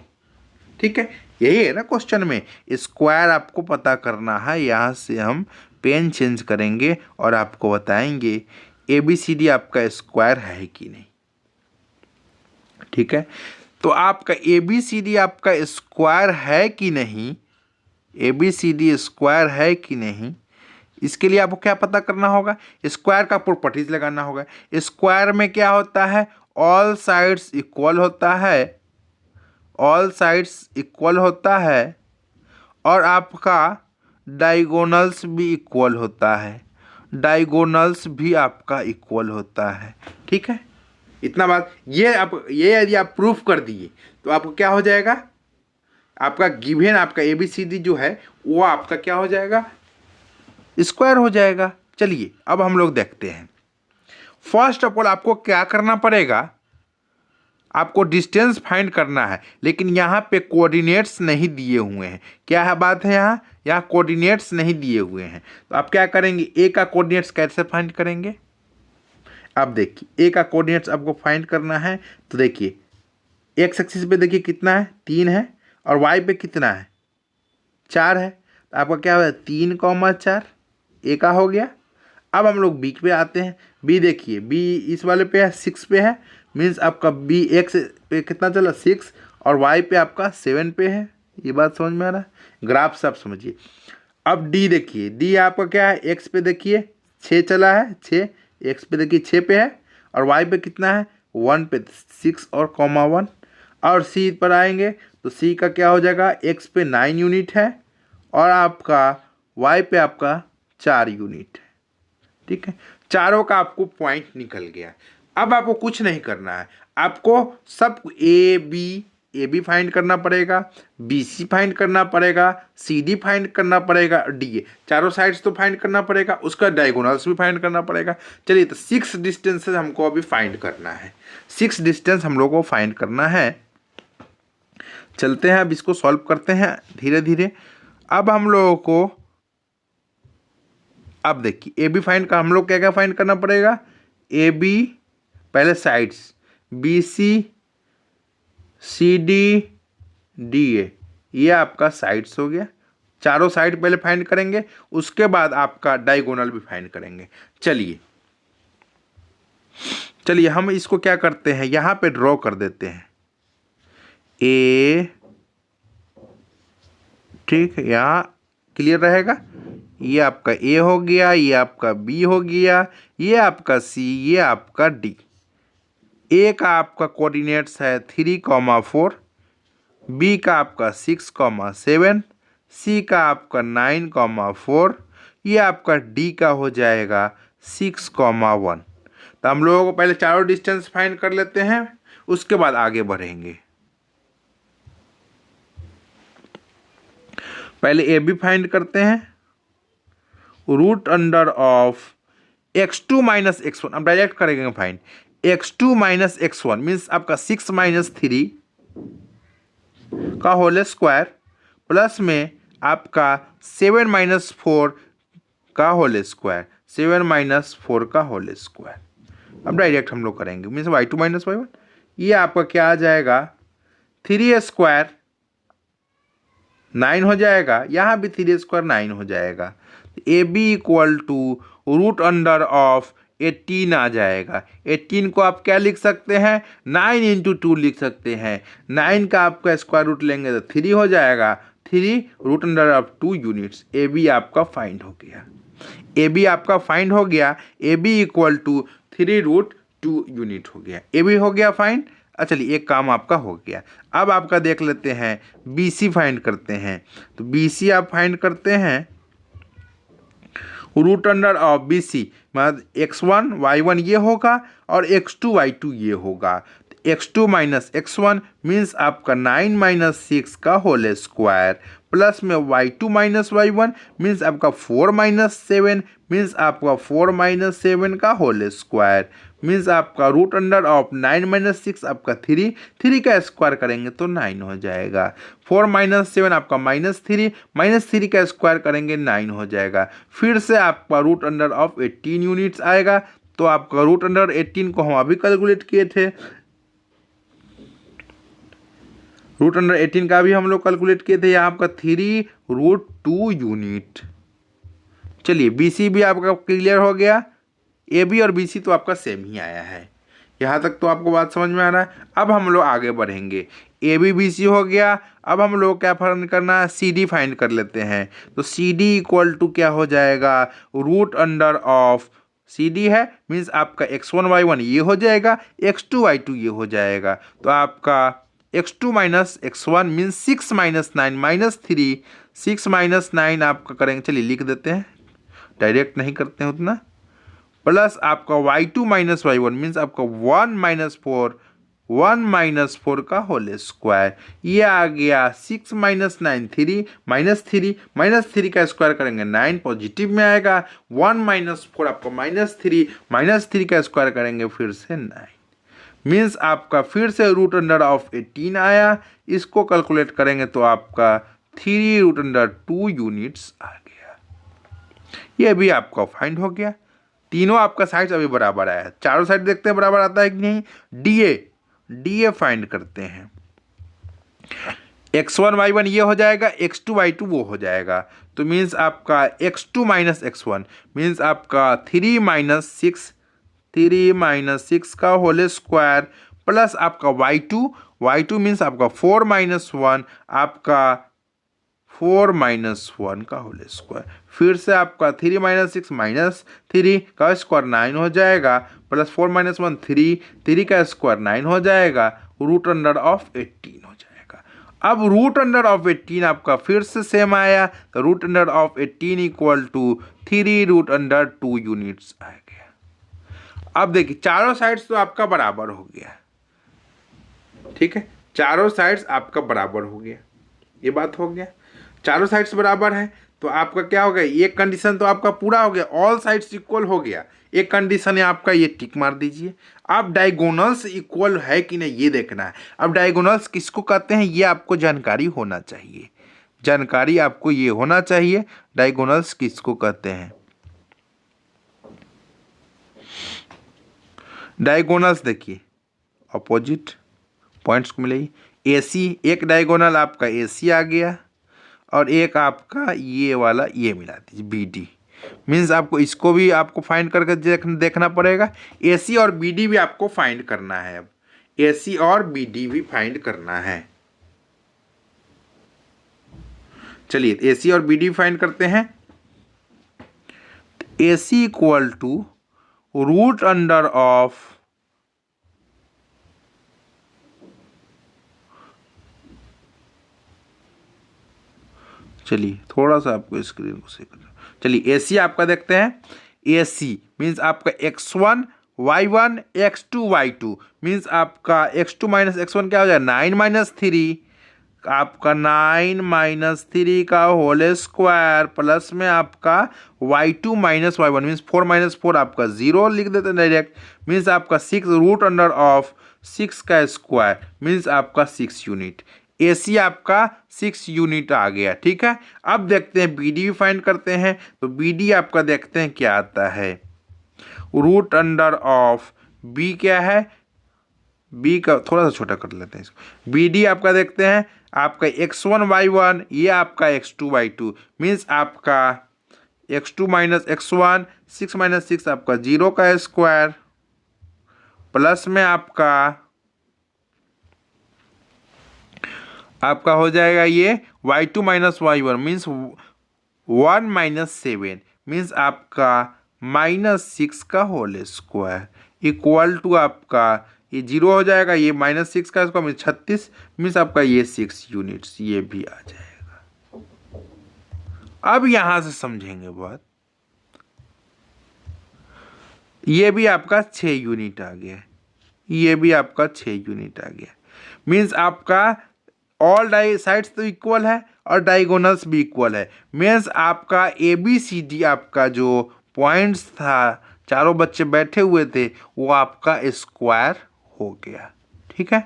ठीक है। यही है ना क्वेश्चन में, स्क्वायर आपको पता करना है। यहाँ से हम पेन चेंज करेंगे और आपको बताएंगे ABCD आपका स्क्वायर है कि नहीं, ठीक है। तो आपका ABCD आपका स्क्वायर है कि नहीं, ABCD स्क्वायर है कि नहीं, इसके लिए आपको क्या पता करना होगा, स्क्वायर का प्रॉपर्टीज लगाना होगा। स्क्वायर में क्या होता है, ऑल साइड्स इक्वल होता है, ऑल साइड्स इक्वल होता है और आपका डायगोनल्स भी इक्वल होता है, डायगोनल्स भी आपका इक्वल होता है, ठीक है। इतना बात, ये यदि आप प्रूफ कर दिए तो आपको क्या हो जाएगा, आपका गिवन आपका ABCD जो है वो आपका क्या हो जाएगा, स्क्वायर हो जाएगा। चलिए अब हम लोग देखते हैं। फर्स्ट ऑफ ऑल आपको क्या करना पड़ेगा, आपको डिस्टेंस फाइंड करना है, लेकिन यहाँ पे कोऑर्डिनेट्स नहीं दिए हुए हैं। क्या है बात है, यहाँ कोऑर्डिनेट्स नहीं दिए हुए हैं, तो आप क्या करेंगे, A का कोऑर्डिनेट्स कैसे फाइंड करेंगे। अब देखिए A का कोऑर्डिनेट्स आपको फाइंड करना है, तो देखिए एक्स एक्सिस पे देखिए कितना है, 3 है, और वाई पे कितना है, 4 है। तो आपका क्या होगा, 3, 4 A का हो गया। अब हम लोग बी पे आते हैं। बी देखिए, बी इस वाले पे है, 6 पे है, मीन्स आपका बी एक्स पे कितना चला 6 और वाई पे आपका 7 पे है। ये बात समझ में आ रहा है, ग्राफ से आप समझिए। अब डी देखिए, डी आपका क्या है, एक्स पे देखिए 6 चला है, 6 एक्स पे देखिए 6 पे है और वाई पे कितना है 1 पे 6 और कॉमा 1। और सी पर आएंगे तो सी का क्या हो जाएगा, एक्स पे 9 यूनिट है और आपका वाई पे आपका 4 यूनिट है। ठीक है, चारों का आपको पॉइंट निकल गया। अब आपको कुछ नहीं करना है, आपको सब ए बी फाइंड करना पड़ेगा, बी सी फाइंड करना पड़ेगा, सी डी फाइंड करना पड़ेगा, डी ए चारों साइड्स तो फाइंड करना पड़ेगा, उसका डायगोनल्स भी फाइंड करना पड़ेगा। चलिए, तो 6 डिस्टेंसेस हमको अभी फाइंड करना है, 6 डिस्टेंस हम लोग को फाइंड करना है। चलते हैं, अब इसको सॉल्व करते हैं धीरे धीरे। अब हम लोगों को, अब देखिए ए बी फाइंड का हम लोग क्या क्या फाइंड करना पड़ेगा, ए बी पहले sides, B C C D D A, ये आपका साइड्स हो गया। चारों साइड पहले फाइंड करेंगे, उसके बाद आपका डायगोनल भी फाइंड करेंगे। चलिए चलिए हम इसको क्या करते हैं, यहाँ पे ड्रॉ कर देते हैं ए, ठीक है, यहाँ क्लियर रहेगा। ये आपका ए हो गया, ये आपका बी हो गया, ये आपका सी, ये आपका डी। ए का आपका कोऑर्डिनेट्स है 3,4, बी का आपका 6,7, सी का आपका 9,4, ये आपका डी का हो जाएगा 6,1। तो हम लोगों को पहले चारों डिस्टेंस फाइंड कर लेते हैं, उसके बाद आगे बढ़ेंगे। पहले ए बी फाइंड करते हैं, root under of x2 minus x1, अब डायरेक्ट करेंगे find. x2 minus x1 means आपका 6 माइनस 3 का होल स्क्वायर प्लस में आपका 7 माइनस 4 का होल स्क्वायर, 7 माइनस 4 का होल स्क्वायर। अब डायरेक्ट हम लोग करेंगे, मीन्स y2 माइनस y1, ये आपका क्या आ जाएगा 3 स्क्वायर 9 हो जाएगा, यहाँ भी 3 स्क्वायर 9 हो जाएगा। A B equal to root under of 18 आ जाएगा। 18 को आप क्या लिख सकते हैं, 9 इंटू 2 लिख सकते हैं। 9 का आपका स्क्वायर रूट लेंगे तो 3 हो जाएगा, 3 root under of 2 units. A B आपका फाइंड हो गया, ए बी आपका फाइंड हो गया। A B equal to 3 root 2 unit हो गया, ए बी हो गया फाइंड। चलिए एक काम आपका हो गया। अब आपका देख लेते हैं बी सी फाइंड करते हैं। तो बी सी आप फाइंड करते हैं, root under of B C मतलब x1 y1 ये होगा और x2 y2 ये होगा। x2 माइनस x1 मीन्स आपका 9 माइनस 6 का होल स्क्वायर प्लस में y2 माइनस y1 मीन्स आपका 4 माइनस 7 मीन्स आपका 4 माइनस 7 का होल स्क्वायर मीन्स आपका रूट अंडर ऑफ 9 माइनस 6 आपका 3 का स्क्वायर करेंगे तो 9 हो जाएगा। 4 माइनस 7 आपका -3 का स्क्वायर करेंगे 9 हो जाएगा। फिर से आपका रूट अंडर ऑफ 18 यूनिट्स आएगा। तो आपका रूट अंडर 18 को हम अभी कैलकुलेट किए थे, रूट अंडर 18 का भी हम लोग कैलकुलेट किए थे, यहाँ आपका 3 रूट 2 यूनिट। चलिए बी सी भी आपका क्लियर हो गया, ए बी और बी सी तो आपका सेम ही आया है। यहाँ तक तो आपको बात समझ में आ रहा है। अब हम लोग आगे बढ़ेंगे, ए बी बी सी हो गया। अब हम लोग क्या फाइंड करना है, सी डी फाइंड कर लेते हैं। तो सी डी इक्वल टू क्या हो जाएगा, root under of C D है मीन्स आपका x1 y1 ये हो जाएगा, x2 y2 ये हो जाएगा। तो आपका x2 minus x1 means 6 minus 9 minus 3, 6 minus 9 आपका करेंगे, चलिए लिख देते हैं, डायरेक्ट नहीं करते हैं उतना, प्लस आपका y2 माइनस y1 मीन्स आपका 1 माइनस 4 का होल स्क्वायर, ये आ गया 6 माइनस 9 3 माइनस 3 का स्क्वायर करेंगे 9 पॉजिटिव में आएगा, 1 माइनस 4 आपका माइनस 3 का स्क्वायर करेंगे फिर से 9 मीन्स आपका फिर से रूट अंडर ऑफ 18 आया। इसको कैलकुलेट करेंगे तो आपका 3 रूट अंडर 2 यूनिट्स आ गया। ये भी आपका फाइंड हो गया। तीनों आपका साइड अभी बराबर आया है, चारों साइड देखते हैं बराबर आता है कि नहीं। डी ए फाइंड करते हैं। x1 y1 ये हो जाएगा, x2 y2 वो हो जाएगा। तो मीन्स आपका x2 माइनस x1 मीन्स आपका 3 - 6 का होल स्क्वायर प्लस आपका y2 मीन्स आपका 4 - 1 आपका 4 - 1 का होल स्क्वायर। फिर से आपका 3 - 6 -3 का स्क्वायर 9 हो जाएगा, प्लस 4 - 1 3 का स्क्वायर 9 हो जाएगा, √18 हो जाएगा। अब √18 आपका फिर से सेम आया, तो √18 इक्वल टू 3√2 यूनिट्स आ गया। अब देखिए चारों साइड्स तो आपका बराबर हो गया, ठीक है, चारों साइड्स आपका बराबर हो गया, ये बात हो गया, चारों साइड्स बराबर है। तो आपका क्या हो गया, एक कंडीशन तो आपका पूरा हो गया, ऑल साइड्स इक्वल हो गया। एक कंडीशन है आपका, ये टिक मार दीजिए। अब डायगोनल्स इक्वल है कि नहीं ये देखना है। अब डायगोनल्स किसको कहते हैं ये आपको जानकारी होना चाहिए, जानकारी आपको ये होना चाहिए डायगोनल्स किसको कहते हैं। डायगोनल्स देखिए अपोजिट पॉइंट्स को मिलेगी। AC एक डायगोनल आपका AC आ गया और एक आपका ये वाला ये मिला दीजिए BD। मीन्स आपको इसको भी आपको फाइंड करके देखना पड़ेगा। AC और BD भी आपको फाइंड करना है। अब AC और BD भी फाइंड करना है। चलिए AC और BD फाइंड करते हैं। AC equal to √root under of चलिए थोड़ा सा आपको स्क्रीन को सही करना। चलिए AC आपका देखते हैं। AC मीन्स आपका x1 y1 x2 y2 means आपका x2 माइनस x1 क्या हो जाएगा 9 - 3 आपका 9 - 3 का होल स्क्वायर प्लस में आपका y2 - y1 मीन्स 4 - 4 आपका 0 लिख देते हैं डायरेक्ट। मीन्स आपका 6 √6 का स्क्वायर मीन्स आपका 6 यूनिट। AC आपका 6 यूनिट आ गया, ठीक है। अब देखते हैं BD भी फाइंड करते हैं। तो BD आपका देखते हैं क्या आता है, √ऑफ B क्या है, B का थोड़ा सा छोटा कर लेते हैं इसको। BD आपका देखते हैं आपका x1 y1 ये आपका x2 y2 मीन्स आपका x2 - x1 6 - 6 आपका 0 का स्क्वायर प्लस में आपका हो जाएगा ये y2 - y1 मीन्स 1 - 7 मीन्स आपका -6 का होल स्क्वायर इक्वल टू आपका ये 0 हो जाएगा, ये -6 का स्क्वायर मीन्स 36 मीन्स आपका ये 6 यूनिट्स ये भी आ जाएगा। अब यहां से समझेंगे बात, ये भी आपका 6 यूनिट आ गया, ये भी आपका 6 यूनिट आ गया। मीन्स आपका ऑल साइड्स तो इक्वल है और डायगोनल्स भी इक्वल है। मीन्स आपका ABCD आपका जो पॉइंट्स था चारों बच्चे बैठे हुए थे वो आपका स्क्वायर हो गया, ठीक है।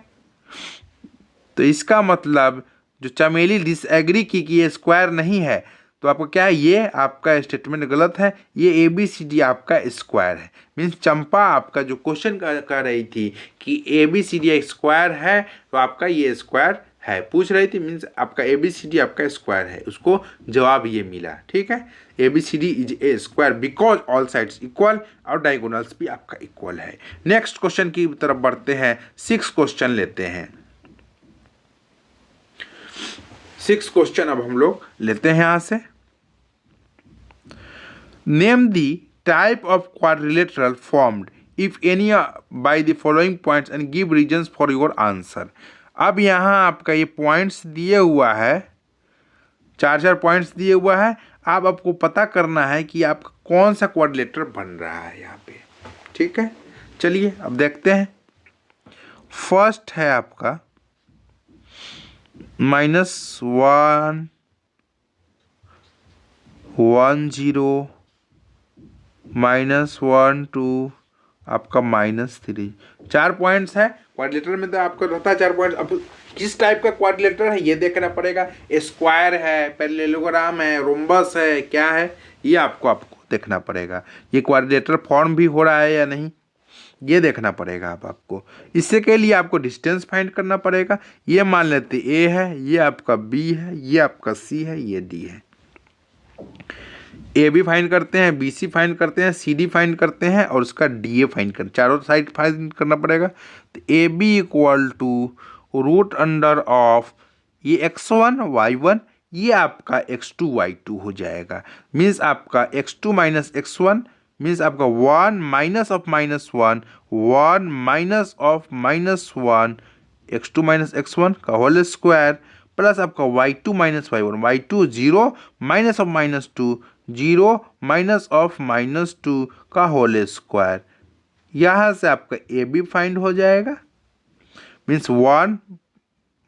तो इसका मतलब जो चमेली डिसएग्री की कि ये स्क्वायर नहीं है, तो आपको क्या है, ये आपका स्टेटमेंट गलत है, ये ABCD आपका स्क्वायर है। मीन्स चंपा आपका जो क्वेश्चन कर रही थी कि ABCD स्क्वायर है तो आपका ये स्क्वायर है पूछ रही थी, मीन्स आपका ABCD आपका स्क्वायर है, उसको जवाब ये मिला, ठीक है। ABCD is a square because all sides equal और डायगोनल्स भी आपका इक्वल है। नेक्स्ट क्वेश्चन की तरफ बढ़ते हैं, 6 क्वेश्चन लेते हैं। 6 क्वेश्चन अब हम लोग लेते हैं यहां से। Name the type of quadrilateral formed if any by the following points and give reasons for your answer. अब यहाँ आपका ये पॉइंट्स दिए हुआ है, 4 पॉइंट्स दिए हुआ है। अब आपको पता करना है कि आपका कौन सा क्वाड्रिलेटर बन रहा है यहाँ पे, ठीक है। चलिए अब देखते हैं। फर्स्ट है आपका -1 1 0 -1 2 आपका -3 4 पॉइंट्स है। क्वाड्रिलेटर में तो आपको रहता है 4 पॉइंट्स। अब किस टाइप का क्वाड्रिलेटर है ये देखना पड़ेगा, स्क्वायर है, पैरेललोग्राम है, रोम्बस है, क्या है ये आपको देखना पड़ेगा। ये क्वाड्रिलेटर फॉर्म भी हो रहा है या नहीं। ये देखना पड़ेगा आपको। इससे के लिए आपको डिस्टेंस फाइंड करना पड़ेगा। ये मान लेते ए है, ये आपका बी है, ये आपका सी है, ये डी है। ए बी फाइंड करते हैं, बी सी फाइंड करते हैं, सी डी फाइंड करते हैं और उसका डी ए फाइंड करते हैं। चारों साइड फाइंड करना पड़ेगा। तो A B equal to root under of ये x1 y1, ये आपका x2 y2 हो जाएगा। मीन्स आपका x2 माइनस x1 मीन्स आपका 1 minus of -1 1 minus of -1 x2 minus x1 का होल स्क्वायर प्लस आपका y2 minus y1 y2 0 minus of -2 0 minus of -2 का होल स्क्वायर। यहाँ से आपका ए बी फाइंड हो जाएगा। Means 1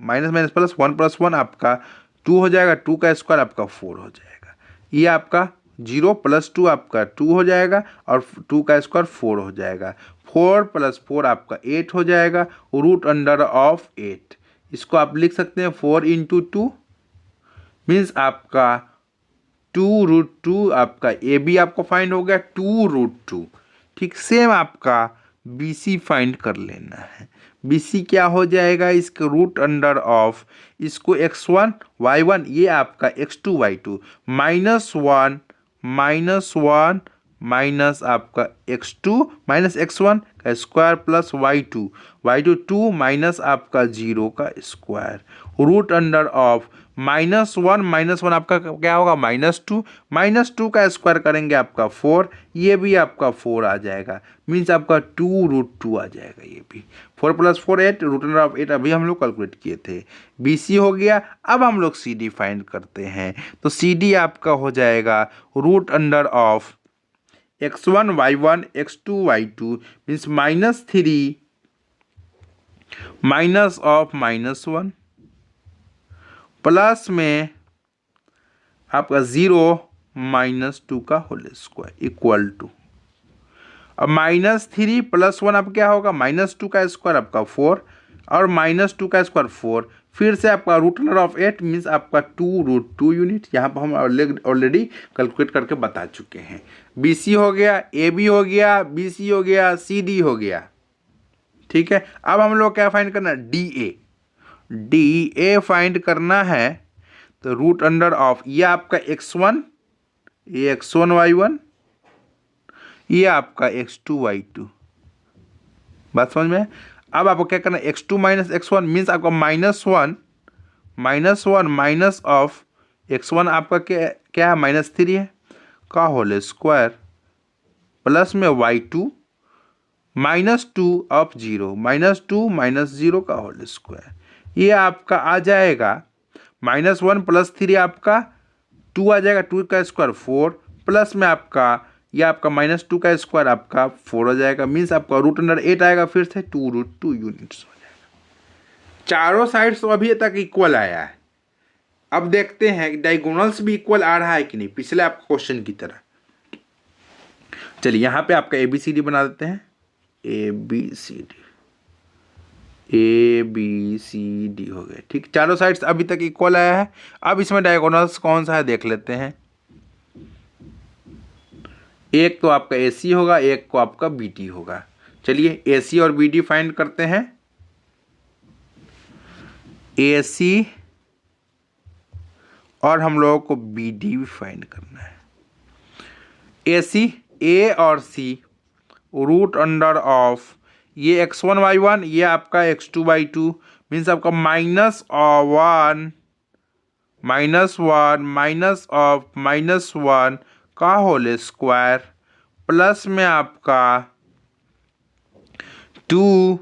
minus minus plus 1 plus 1 आपका 2 हो जाएगा, 2 का स्क्वायर आपका 4 हो जाएगा। ये आपका 0 प्लस 2 आपका 2 हो जाएगा और 2 का स्क्वायर 4 हो जाएगा। 4 प्लस 4 आपका 8 हो जाएगा, रूट अंडर ऑफ 8। इसको आप लिख सकते हैं 4 इंटू 2 मीन्स आपका 2√2 आपका ए बी आपको फाइंड हो गया 2√2। ठीक, सेम आपका बी सी फाइंड कर लेना है। बी सी क्या हो जाएगा, इसके रूट अंडर ऑफ इसको x1 y1 ये आपका x2 y2 -1 -1 माइनस आपका x2 माइनस x1 का स्क्वायर प्लस y2 2 माइनस आपका 0 का स्क्वायर रूट अंडर ऑफ -1 आपका क्या होगा -2 का स्क्वायर करेंगे आपका 4, ये भी आपका 4 आ जाएगा। मीन्स आपका 2√2 आ जाएगा। ये भी 4 प्लस 4 8 रूट अंडर ऑफ 8 अभी हम लोग कैलकुलेट किए थे। बी सी हो गया। अब हम लोग सी डी फाइंड करते हैं। तो सी डी आपका हो जाएगा root under of x1 y1 x2 y2 means -3 minus of -1 plus में आपका 0 -2 का होल स्क्वायर इक्वल टू अब -3 प्लस 1 अब क्या होगा -2 का स्क्वायर आपका 4 और -2 का स्क्वायर 4 फिर से आपका रूट अंडर ऑफ 8 मीन्स आपका 2√2 यूनिट। यहाँ पर हम ऑलरेडी कैलकुलेट करके बता चुके हैं। बी सी हो गया, ए बी हो गया, बी सी हो गया, सी डी हो गया। ठीक है, अब हम लोग क्या फाइंड करना है, डी ए फाइंड करना है। तो रूट अंडर ऑफ ये आपका x1 ये x1 y1 ये आपका x2 y2। बात समझ में? अब आपको क्या करना है, x2 माइनस x1 मीन्स आपका -1 माइनस ऑफ x1 आपका क्या है -3 है का होल स्क्वायर प्लस में y2 -2 ऑफ 0 -2 माइनस 0 का होल स्क्वायर। ये आपका आ जाएगा -1 प्लस 3 आपका 2 आ जाएगा, 2 का स्क्वायर 4 प्लस में आपका ये आपका -2 का स्क्वायर आपका 4 हो जाएगा। मीन्स आपका रूट अंडर 8 आएगा, फिर से 2√2 यूनिट्स हो जाएगा। चारों साइड्स तो अभी तक इक्वल आया है। अब देखते हैं डायगोनल्स भी इक्वल आ रहा है कि नहीं, पिछले आपका क्वेश्चन की तरह। चलिए यहाँ पे आपका ABCD बना देते हैं, ABCD हो गए। ठीक, चारों साइड्स अभी तक इक्वल आया है। अब इसमें डायगोनल्स कौन सा है देख लेते हैं। एक तो आपका AC होगा, एक को आपका BD होगा। चलिए AC और BD फाइंड करते हैं। AC और हम लोगों को BD भी फाइंड करना है। AC A और C रूट अंडर ऑफ ये x1 y1 ये आपका x2 y2 मीन्स आपका -1 माइनस ऑफ -1 का होल स्क्वायर प्लस में आपका 2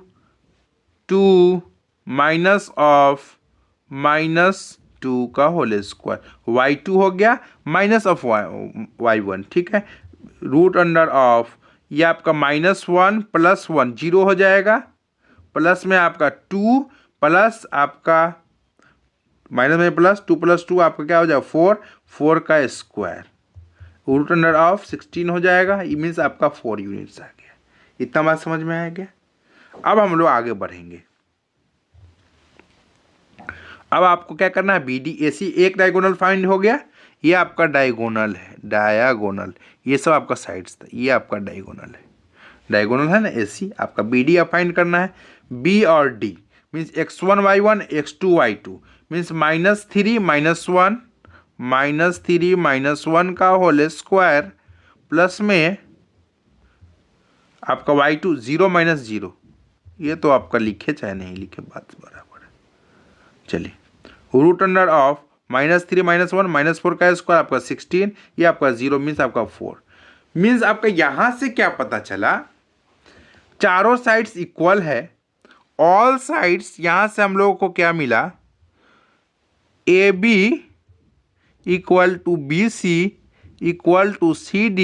माइनस ऑफ -2 का होल स्क्वायर y2 हो गया माइनस ऑफ y1। ठीक है, रूट अंडर ऑफ ये आपका -1 प्लस 1 0 हो जाएगा, प्लस में आपका 2 प्लस आपका माइनस में प्लस 2 प्लस 2 आपका क्या हो जाएगा 4 का स्क्वायर रूट अंडर ऑफ 16 हो जाएगा। ये मीन्स आपका 4 यूनिट्स आ गया। इतना बात समझ में आ गया। अब हम लोग आगे बढ़ेंगे। अब आपको क्या करना है, BD AC एक डायगोनल फाइंड हो गया। ये आपका डायगोनल है, ये सब आपका साइड्स था, ये आपका डायगोनल है। डायगोनल है ना AC, आपका BD आप फाइंड करना है। B और D means x1 y1 x2 y2 means -3 - 1 का होल स्क्वायर प्लस में आपका y2 0 - 0, ये तो आपका लिखे चाहे नहीं लिखे बात बराबर है। चलिए रूट अंडर ऑफ -3 - 1 -4 का स्क्वायर आपका 16, ये आपका 0 मीन्स आपका 4। मीन्स आपका यहां से क्या पता चला, चारों साइड्स इक्वल है। ऑल साइड्स, यहां से हम लोगों को क्या मिला, AB equal to BC equal to CD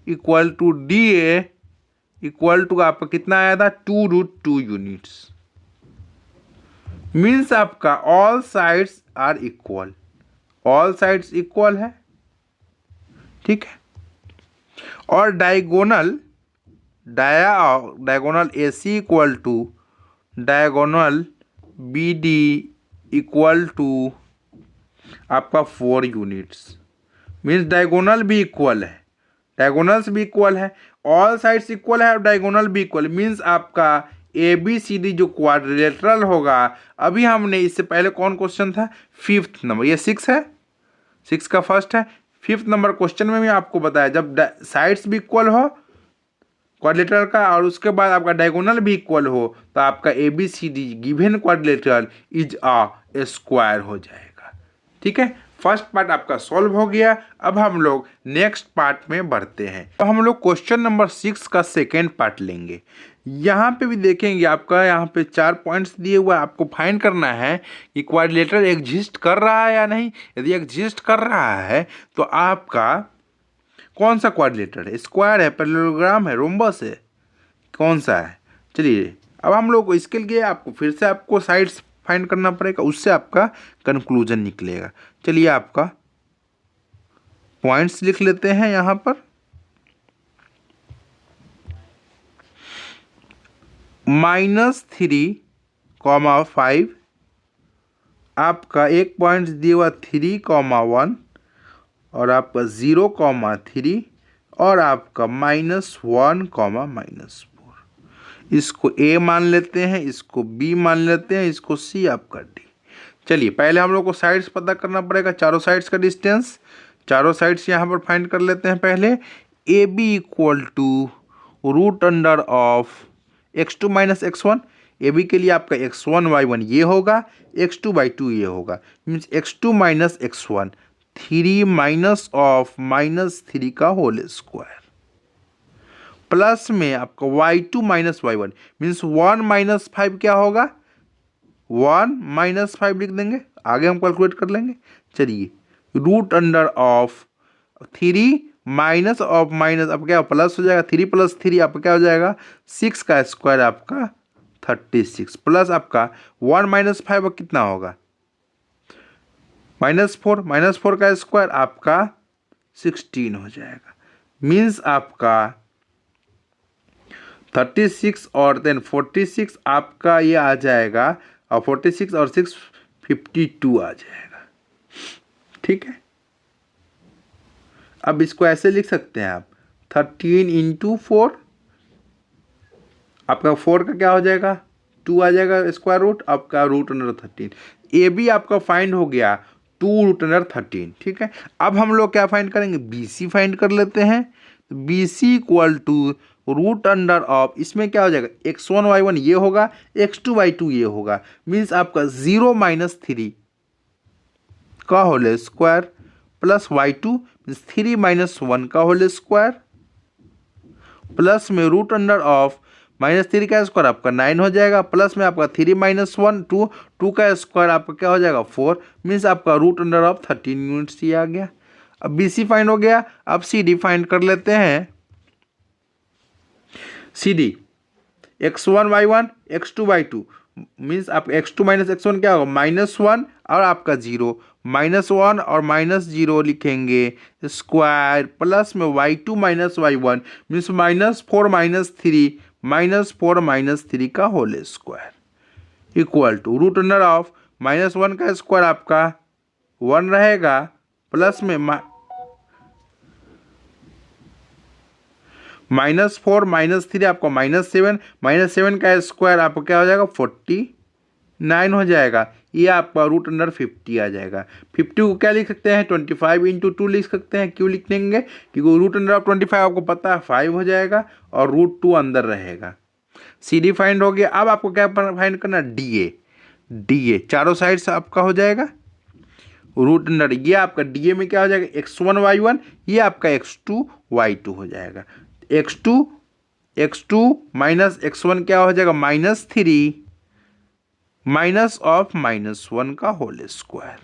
equal to DA equal to आपका कितना आया था 2√2 यूनिट्स। मीन्स आपका all sides are equal, all sides equal है, ठीक है। और diagonal AC equal to diagonal BD equal to आपका 4 यूनिट्स। मीन्स डायगोनल भी इक्वल है, डायगोनल्स भी इक्वल है, ऑल साइड्स इक्वल है और डायगोनल भी इक्वल। मीन्स आपका ABCD जो क्वाड्रिलेटरल होगा, अभी हमने इससे पहले कौन क्वेश्चन था, 5th नंबर, ये 6 है, 6 का फर्स्ट है। 5th नंबर क्वेश्चन में भी आपको बताया जब साइड्स भी इक्वल हो क्वाड्रिलेटरल का और उसके बाद आपका डायगोनल भी इक्वल हो तो आपका ABCD given quadrilateral is a square हो जाएगा, ठीक है। फर्स्ट पार्ट आपका सॉल्व हो गया। अब हम लोग नेक्स्ट पार्ट में बढ़ते हैं। तो हम लोग क्वेश्चन नंबर 6 का सेकेंड पार्ट लेंगे। यहाँ पे भी देखेंगे आपका यहाँ पे 4 पॉइंट्स दिए हुए, आपको फाइंड करना है कि क्वाड्रिलेटरल एग्जिस्ट कर रहा है या नहीं। यदि एग्जिस्ट कर रहा है तो आपका कौन सा क्वाड्रिलेटरल है, स्क्वायर है, पैरेललोग्राम है, रोम्बस है, कौन सा है। चलिए अब हम लोग इसके लिए आपको फिर से आपको साइड्स फाइंड करना पड़ेगा, उससे आपका कंक्लूजन निकलेगा। चलिए आपका पॉइंट्स लिख लेते हैं यहां पर। -3, 5 आपका एक पॉइंट दिया हुआ 3, 1 और आपका 0, 3 और आपका -1, -4। इसको A मान लेते हैं, इसको B मान लेते हैं, इसको C आपका D। चलिए पहले हम लोग को साइड्स पता करना पड़ेगा, चारों साइड्स का डिस्टेंस। चारों साइड्स यहाँ पर फाइंड कर लेते हैं पहले। AB equal to root under of x2 - x1। AB के लिए आपका x1 y1 ये होगा, x2 y2 ये होगा। Means x2 - x1 3 minus of -3 का होल स्क्वायर प्लस में आपका y2 - y1 मीन्स 1 - 5 क्या होगा, 1 - 5 लिख देंगे, आगे हम कैलकुलेट कर लेंगे। चलिए root under of 3 minus of minus अब क्या प्लस हो जाएगा, 3 + 3 आपका क्या हो जाएगा 6 का स्क्वायर आपका 36 प्लस आपका 1 - 5 कितना होगा -4 का स्क्वायर आपका 16 हो जाएगा। मीन्स आपका 36 और देन 46 आपका ये आ जाएगा और 46 और 6 52 आ जाएगा, ठीक है। अब इसको ऐसे लिख सकते हैं आप 13 × 4, आपका 4 का क्या हो जाएगा 2 आ जाएगा स्क्वायर रूट, आपका रूट अंडर 13। ए बी आपका फाइंड हो गया 2 रूट अंडर 13, ठीक है। अब हम लोग क्या फाइंड करेंगे, बी सी फाइंड कर लेते हैं। B C equal to root under of, इसमें क्या हो जाएगा x1 y1 ये होगा, x2 y2 ये होगा। मीन्स आपका 0 - 3 का whole square plus y2 means 3 - 1 का होल स्क्वायर प्लस में रूट अंडर ऑफ -3 का स्क्वायर आपका 9 हो जाएगा, प्लस में आपका 3 - 1 2 का स्क्वायर आपका क्या हो जाएगा 4। मीन्स आपका रूट अंडर ऑफ 13 यूनिट्स ये आ गया। अब बी सी फाइंड हो गया। अब सी डी फाइंड कर लेते हैं। C D x1 y1 x2 y2 means आप x2 - x1 क्या होगा -1 और आपका 0 -1 और -0 लिखेंगे स्क्वायर प्लस में y2 - y1 मीन्स -4 - 3 का whole square equal to root under of -1 का स्क्वायर आपका 1 रहेगा प्लस में -4 -3 आपका -7, -7 का स्क्वायर आपका क्या हो जाएगा 49 हो जाएगा। ये आपका √50 आ जाएगा। 50 को क्या लिख सकते हैं 25 × 2 लिख सकते हैं। क्यों लिख लेंगे क्योंकि √25 आपको पता है 5 हो जाएगा और √2 अंदर रहेगा। सी डी फाइंड हो गया। अब आपको क्या फाइंड करना डी ए चारों साइड से आपका हो जाएगा √, ये आपका डी ए में क्या हो जाएगा x1 y1, ये आपका x2 y2 हो जाएगा। x2 माइनस x1 क्या हो जाएगा -3 माइनस ऑफ -1 का whole square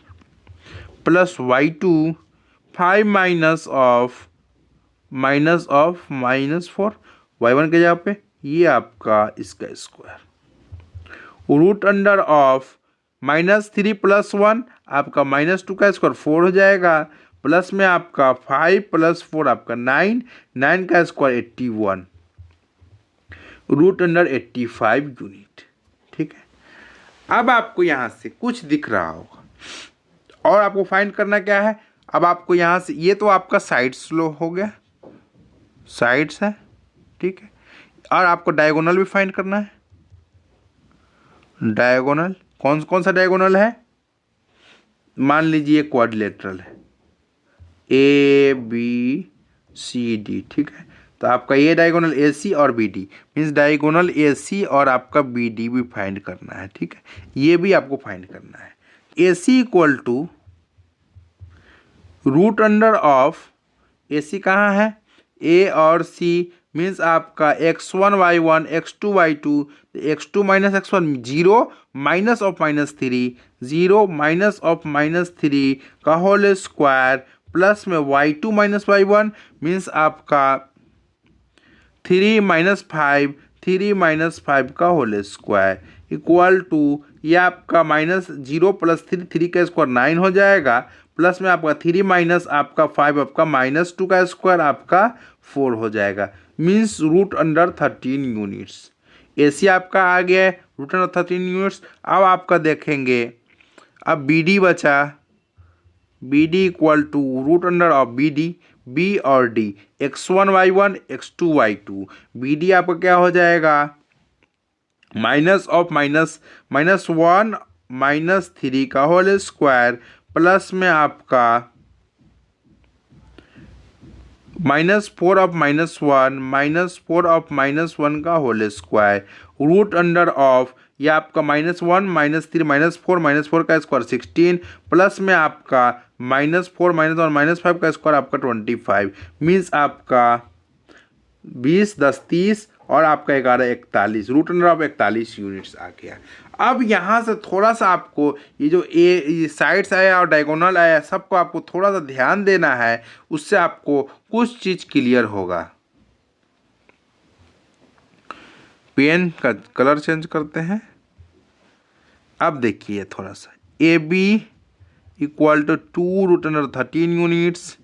plus y2 5 minus of -4 y1 के जगह पे ये आपका इसका स्क्वायर √, -3 + 1 आपका -2 का स्क्वायर 4 हो जाएगा प्लस में आपका 5 + 4 आपका 9, 9 का स्क्वायर 81 √85 यूनिट। ठीक है। अब आपको यहाँ से कुछ दिख रहा होगा और आपको फाइंड करना क्या है। अब आपको यहाँ से ये तो आपका साइड स्लो हो गया, साइड्स है। ठीक है। और आपको डायगोनल भी फाइंड करना है। डायगोनल कौन कौन सा डायगोनल है, मान लीजिए क्वाड्रिलेटरल है ABCD। ठीक है। तो आपका ये डायगोनल AC और BD मीन्स डायगोनल AC और आपका BD भी फाइंड करना है। ठीक है। ये भी आपको फाइंड करना है। AC इक्वल टू √, AC कहाँ है A और C मीन्स आपका x1 y1 x2 y2, x2 minus x1 0 minus of -3 0 minus of -3 का होल स्क्वायर प्लस में y2 माइनस y1 मीन्स आपका 3 - 5 3 - 5 का होल स्क्वायर इक्वल टू ये आपका -0 + 3 3 का स्क्वायर 9 हो जाएगा प्लस में आपका 3 माइनस आपका 5 आपका -2 का स्क्वायर आपका 4 हो जाएगा मीन्स √13 यूनिट्स। AC आपका आ गया है √13 यूनिट्स। अब आपका देखेंगे अब BD बचा, BD equal to √, BD B और D x1 y1 x2 y2 BD आपका क्या हो जाएगा -1 -3 का होल स्क्वायर प्लस में आपका -4 ऑफ -1 का होल स्क्वायर √, या आपका -1 -3 -4 का स्क्वायर 16 प्लस में आपका -4 -1 -5 का स्क्वायर आपका 25 मीन्स आपका 20 10 30 और आपका 11 41 √41 यूनिट्स आ गया। अब यहाँ से थोड़ा सा आपको ये जो ये साइड्स आया और डायगोनल आया सबको आपको थोड़ा सा ध्यान देना है, उससे आपको कुछ चीज़ क्लियर होगा। पेन का कलर चेंज करते हैं। अब देखिए थोड़ा सा AB equal to 2 √13 units,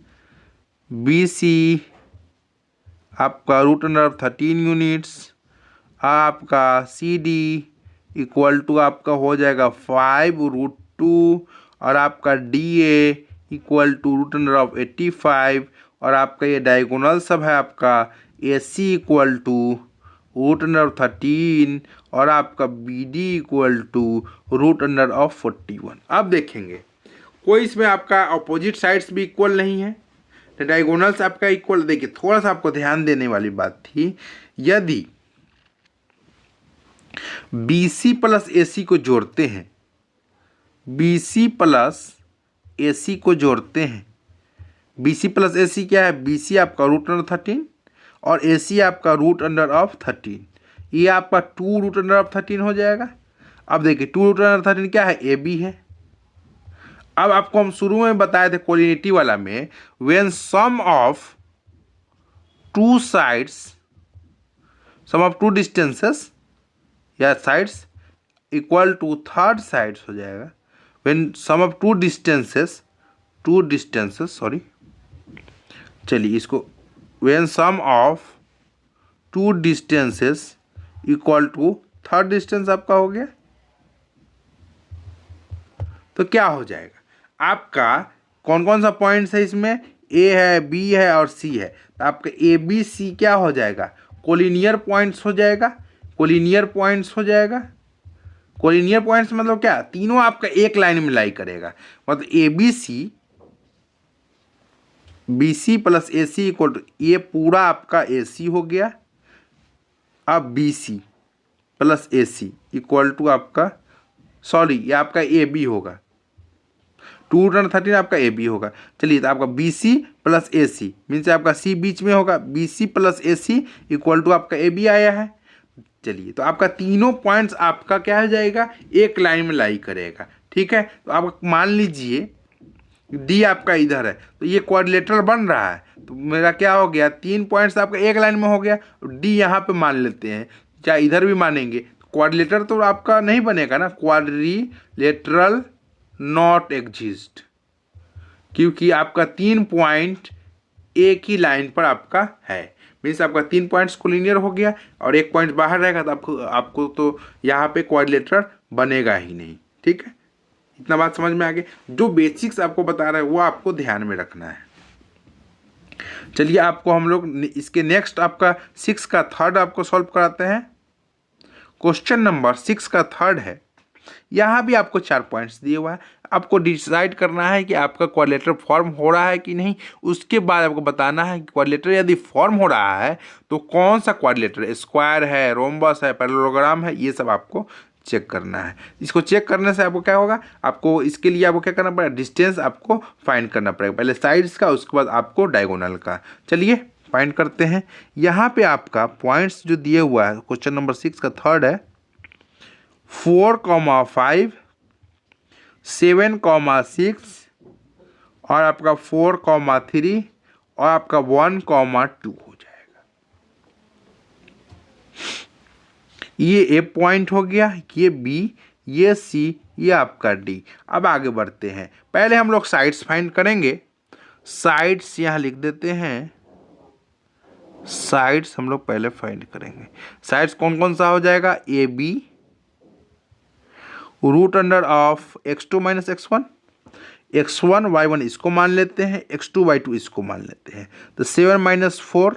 BC आपका √13 यूनिट्स, आपका CD इक्वल टू आपका हो जाएगा 5 √2 और आपका DA इक्वल टू √85 और आपका ये डायगोनल सब है आपका AC इक्वल टू √13 और आपका BD इक्वल टू √41। अब देखेंगे कोई इसमें आपका अपोजिट साइड्स भी इक्वल नहीं है, तो डायगोनल्स आपका इक्वल। देखिए थोड़ा सा आपको ध्यान देने वाली बात थी, यदि BC + AC को जोड़ते हैं, BC + AC को जोड़ते हैं, BC + AC क्या है, BC आपका √13 और AC आपका √13, ये आपका 2 √13 हो जाएगा। अब देखिए 2 √13 क्या है, AB है। अब आपको हम शुरू में बताए थे कोलिनिटी वाला में, when sum of two sides, sum of two distances या sides equal to third sides हो जाएगा। When sum of two distances sorry, चलिए इसको when sum of two distances equal to third distance आपका हो गया, तो क्या हो जाएगा आपका कौन कौन सा पॉइंट्स है इसमें, ए है, बी है और सी है, तो आपका ए बी सी क्या हो जाएगा, कोलिनियर पॉइंट्स हो जाएगा। कोलिनियर पॉइंट्स हो जाएगा। कोलिनियर पॉइंट्स मतलब क्या, तीनों आपका एक लाइन में लाई करेगा, मतलब A B C, B C plus A C equal to, ये पूरा आपका ए सी हो गया। अब B C plus A C equal to आपका, सॉरी ये आपका ए बी होगा, 213 आपका ए बी होगा। चलिए, तो आपका B C plus A C means आपका सी बीच में होगा, B C plus A C equal to आपका ए बी आया है। चलिए, तो आपका तीनों पॉइंट्स आपका क्या हो जाएगा, एक लाइन में लाई करेगा। ठीक है, तो आप मान लीजिए डी आपका इधर है, तो ये क्वाड्रिलेटरल बन रहा है, तो मेरा क्या हो गया, 3 पॉइंट्स आपका एक लाइन में हो गया। डी यहाँ पे मान लेते हैं, चाहे इधर भी मानेंगे, क्वाड्रिलेटरल तो आपका नहीं बनेगा ना, क्वाड्रिलेटरल नॉट एग्जिस्ट, क्योंकि आपका 3 पॉइंट एक ही लाइन पर आपका है। मीन्स आपका 3 पॉइंट्स कोलिनियर हो गया और एक पॉइंट बाहर रहेगा, तो आपको तो यहाँ पे क्वाड्रिलेटरल बनेगा ही नहीं। ठीक है, इतना बात समझ में आ गया। जो बेसिक्स आपको बता रहा है वो आपको ध्यान में रखना है। चलिए, आपको हम लोग इसके नेक्स्ट आपका 6 का थर्ड आपको सॉल्व कराते हैं। क्वेश्चन नंबर 6 का थर्ड है। यहाँ भी आपको 4 पॉइंट्स दिए हुआ है, आपको डिसाइड करना है कि आपका क्वाड्रिलेटरल फॉर्म हो रहा है कि नहीं। उसके बाद आपको बताना है कि क्वाड्रिलेटरल यदि फॉर्म हो रहा है तो कौन सा क्वाड्रिलेटरल, स्क्वायर है, रोम्बस है, पैरेललोग्राम है, ये सब आपको चेक करना है। इसको चेक करने से आपको क्या होगा, आपको इसके लिए आपको क्या करना पड़ेगा, डिस्टेंस आपको फाइंड करना पड़ेगा, पहले साइड्स का, उसके बाद आपको डायगोनल का। चलिए फाइंड करते हैं। यहाँ पे आपका पॉइंट्स जो दिए हुआ है, क्वेश्चन नंबर 6 का थर्ड है, 4,5, 7,6 और आपका 4,3 और आपका 1,2 हो जाएगा। ये ए पॉइंट हो गया, ये बी, ये सी, ये आपका डी। अब आगे बढ़ते हैं, पहले हम लोग साइड्स फाइंड करेंगे। साइड्स यहाँ लिख देते हैं, साइड्स हम लोग पहले फाइंड करेंगे। साइड्स कौन कौन सा हो जाएगा, A B, root under of x2 minus x1, x1 y1 इसको मान लेते हैं, x2 y2 इसको मान लेते हैं। तो 7 minus 4,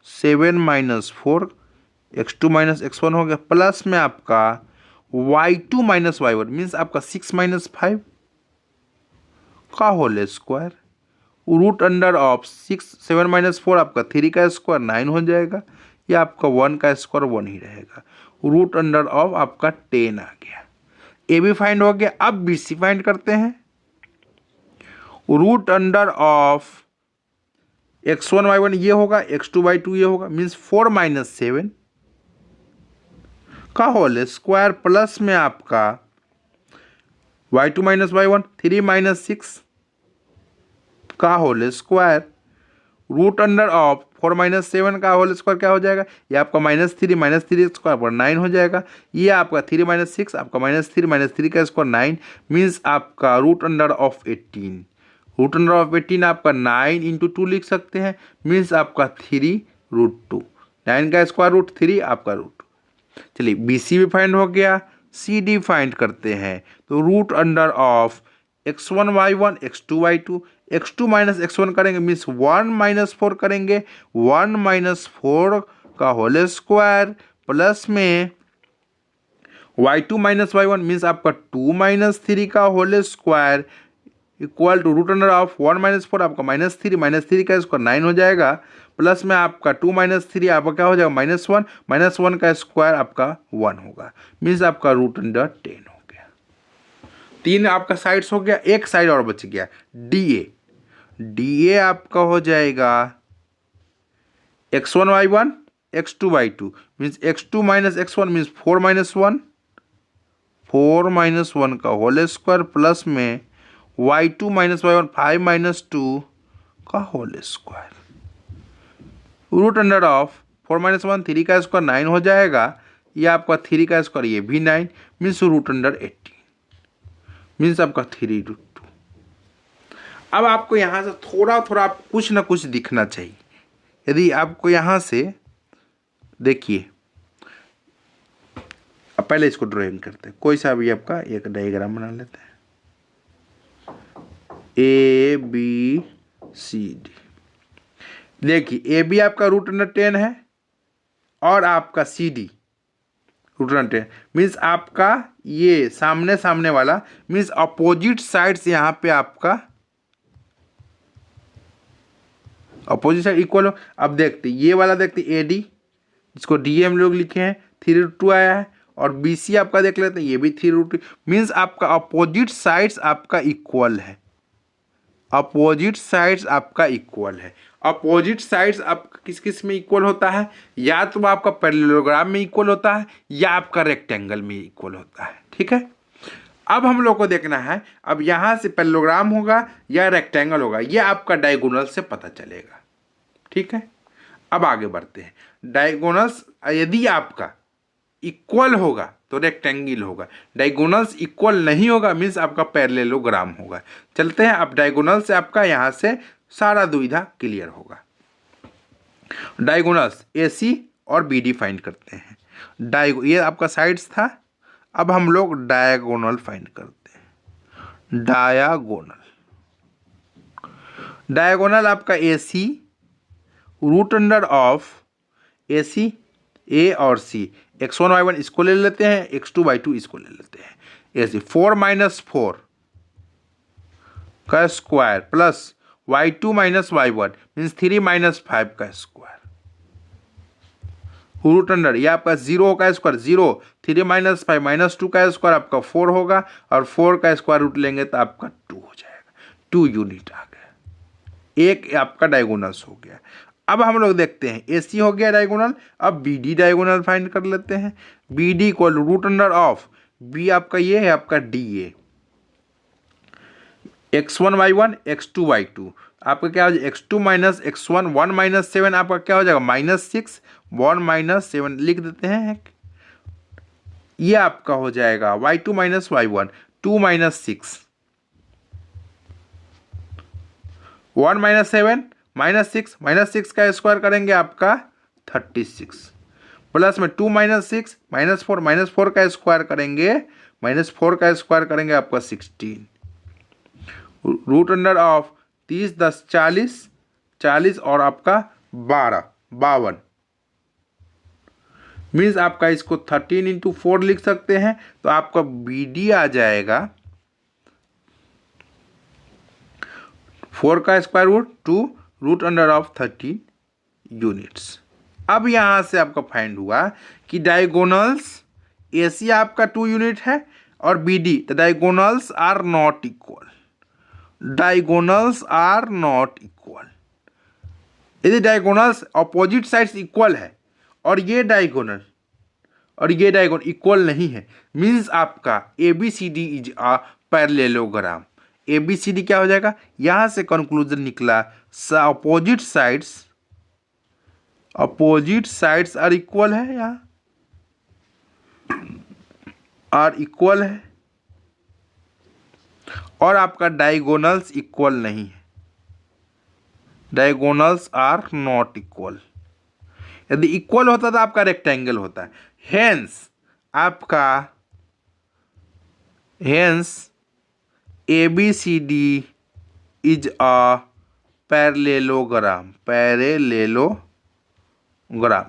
7 minus 4 x2 minus x1 हो गया, प्लस में आपका y2 माइनस y1 मीन्स आपका 6 माइनस 5 का whole square, root under of 6, 7 minus 4 आपका 3 का स्क्वायर 9 हो जाएगा, या आपका 1 का स्क्वायर 1 ही रहेगा, रूट अंडर ऑफ आपका 10 आ गया। ए बी फाइंड हो गया। अब बी सी फाइंड करते हैं। Root under of x1 y1 ये होगा, x2 y2 ये होगा, मीन्स 4 माइनस 7 का होल स्क्वायर, प्लस में आपका y2 माइनस y1 3 माइनस 6 का whole square, root under of 4 minus 7 का होल स्क्वायर क्या हो जाएगा, ये आपका -3 स्क्वायर पर 9 हो जाएगा, ये आपका 3 माइनस 6 आपका -3 का स्क्वायर 9 मीन्स आपका root under of 18, root under of 18 आपका 9 इंटू 2 लिख सकते हैं, मीन्स आपका 3 रूट 2, 9 का स्क्वायर रूट 3 आपका रूट 2। चलिए, बी सी भी फाइंड हो गया। सी डी फाइंड करते हैं, तो root under of x1 y1 x2 y2, x2 minus x1 करेंगे मीन्स 1 माइनस 4 करेंगे, 1 माइनस 4 का होल स्क्वायर, प्लस में y2 माइनस y1 मीन्स आपका 2 माइनस 3 का whole square equal to root under of 1 minus 4 आपका -3 का स्क्वायर 9 हो जाएगा, प्लस में आपका 2 माइनस 3 आपका क्या हो जाएगा -1 का स्क्वायर आपका 1 होगा, मीन्स आपका रूट अंडर 10 हो गया। 3 आपका साइड्स हो गया, एक साइड और बच गया, डी ए आपका हो जाएगा x1 y1 x2 y2 means x2 minus x1 means 4 minus 1 का होल स्क्वायर, प्लस में y2 माइनस y1 5 माइनस 2 का whole square, root under of 4 minus 1 3 का स्क्वायर 9 हो जाएगा, ये आपका 3 का स्क्वायर ये भी 9 मीन्स रूट अंडर 18 मीन्स आपका 3 रूट 2। अब आपको यहाँ से थोड़ा थोड़ा कुछ ना कुछ दिखना चाहिए। यदि आपको यहाँ से देखिए, अब पहले इसको ड्राइंग करते हैं, कोई सा भी आपका एक डायग्राम बना लेते हैं, ए बी सी डी। देखिए ए बी आपका √10 है और आपका सी डी √10 मीन्स आपका ये सामने सामने वाला मीन्स अपोजिट साइड्स यहाँ पे आपका अपोजिट साइड इक्वल हो। अब देखते ये वाला देखते ए डी जिसको डी हम लोग लिखे हैं 3√2 आया है और बी सी आपका देख लेते हैं ये भी 3√2 मीन्स आपका अपोजिट साइड्स आपका इक्वल है। अपोजिट साइड्स आपका इक्वल है। अपोजिट साइड्स आपका किस किस में इक्वल होता है? या तो आपका पैरेललोग्राम में इक्वल होता है या आपका रेक्टेंगल में इक्वल होता है। ठीक है, अब हम लोग को देखना है अब यहाँ से पैरेललोग्राम होगा या रेक्टेंगल होगा, ये आपका डायगोनल से पता चलेगा। ठीक है, अब आगे बढ़ते हैं। डायगोनल्स यदि आपका इक्वल होगा तो रेक्टेंगल होगा, डायगोनल्स इक्वल नहीं होगा मीन्स आपका पैरेललोग्राम होगा। चलते हैं, अब डायगोनल से आपका यहाँ से सारा दुविधा क्लियर होगा। डायगोनल्स ए सी और बी डी फाइंड करते हैं। ये आपका साइड्स था, अब हम लोग डायगोनल फाइंड करते हैं। डायगोनल आपका A C √under of A सी ए और सी x1y1 इसको ले लेते हैं, x2y2 इसको ले लेते हैं। ए सी 4 - 4 का square plus y2 - y1 means 3 - 5 का स्क्वायर √अंडर ये आपका 0 का स्क्वायर 0 3 - 5 - 2 का स्क्वायर आपका 4 होगा और 4 का स्क्वायर रूट लेंगे तो आपका 2 हो जाएगा। 2 यूनिट आ गया, एक आपका डायगोनल्स हो गया। अब हम लोग देखते हैं ए सी हो गया डायगोनल, अब बी डी डायगोनल फाइंड कर लेते हैं। B D equal √root under of B आपका ये है आपका डी ए x1y1 x2y2 आपका क्या हो जाएगा x2 - x1 1 - 7 आपका क्या हो जाएगा -6 1 - 7 लिख देते हैं। ये आपका हो जाएगा y2 - y1 2 - 6 1 - 7 -6 का स्क्वायर करेंगे आपका 36 प्लस में 2 - 6 -4 का स्क्वायर करेंगे -4 का स्क्वायर करेंगे आपका 16 √अंडर ऑफ 30 10 40 और आपका 52 मीन्स आपका इसको 13 × 4 लिख सकते हैं तो आपका बी डी आ जाएगा 4 का square root 2 √root under of 13 units. अब यहाँ से आपका फाइंड हुआ कि डायगोनल्स ए सी आपका 2 यूनिट है और B D the diagonals are not equal. Diagonals are not equal. यदि डायगोनल्स अपोजिट साइड्स इक्वल है और ये डायगोनल इक्वल नहीं है मीन्स आपका A B C D is a parallelogram. A B C D क्या हो जाएगा? यहाँ से कंक्लूजन निकला अपोजिट साइड्स आर इक्वल है, यहाँ आर इक्वल है और आपका डायगोनल्स इक्वल नहीं है। Diagonals are not equal. यदि इक्वल होता तो आपका रेक्टेंगल होता है। Hence A B C D is a parallelogram.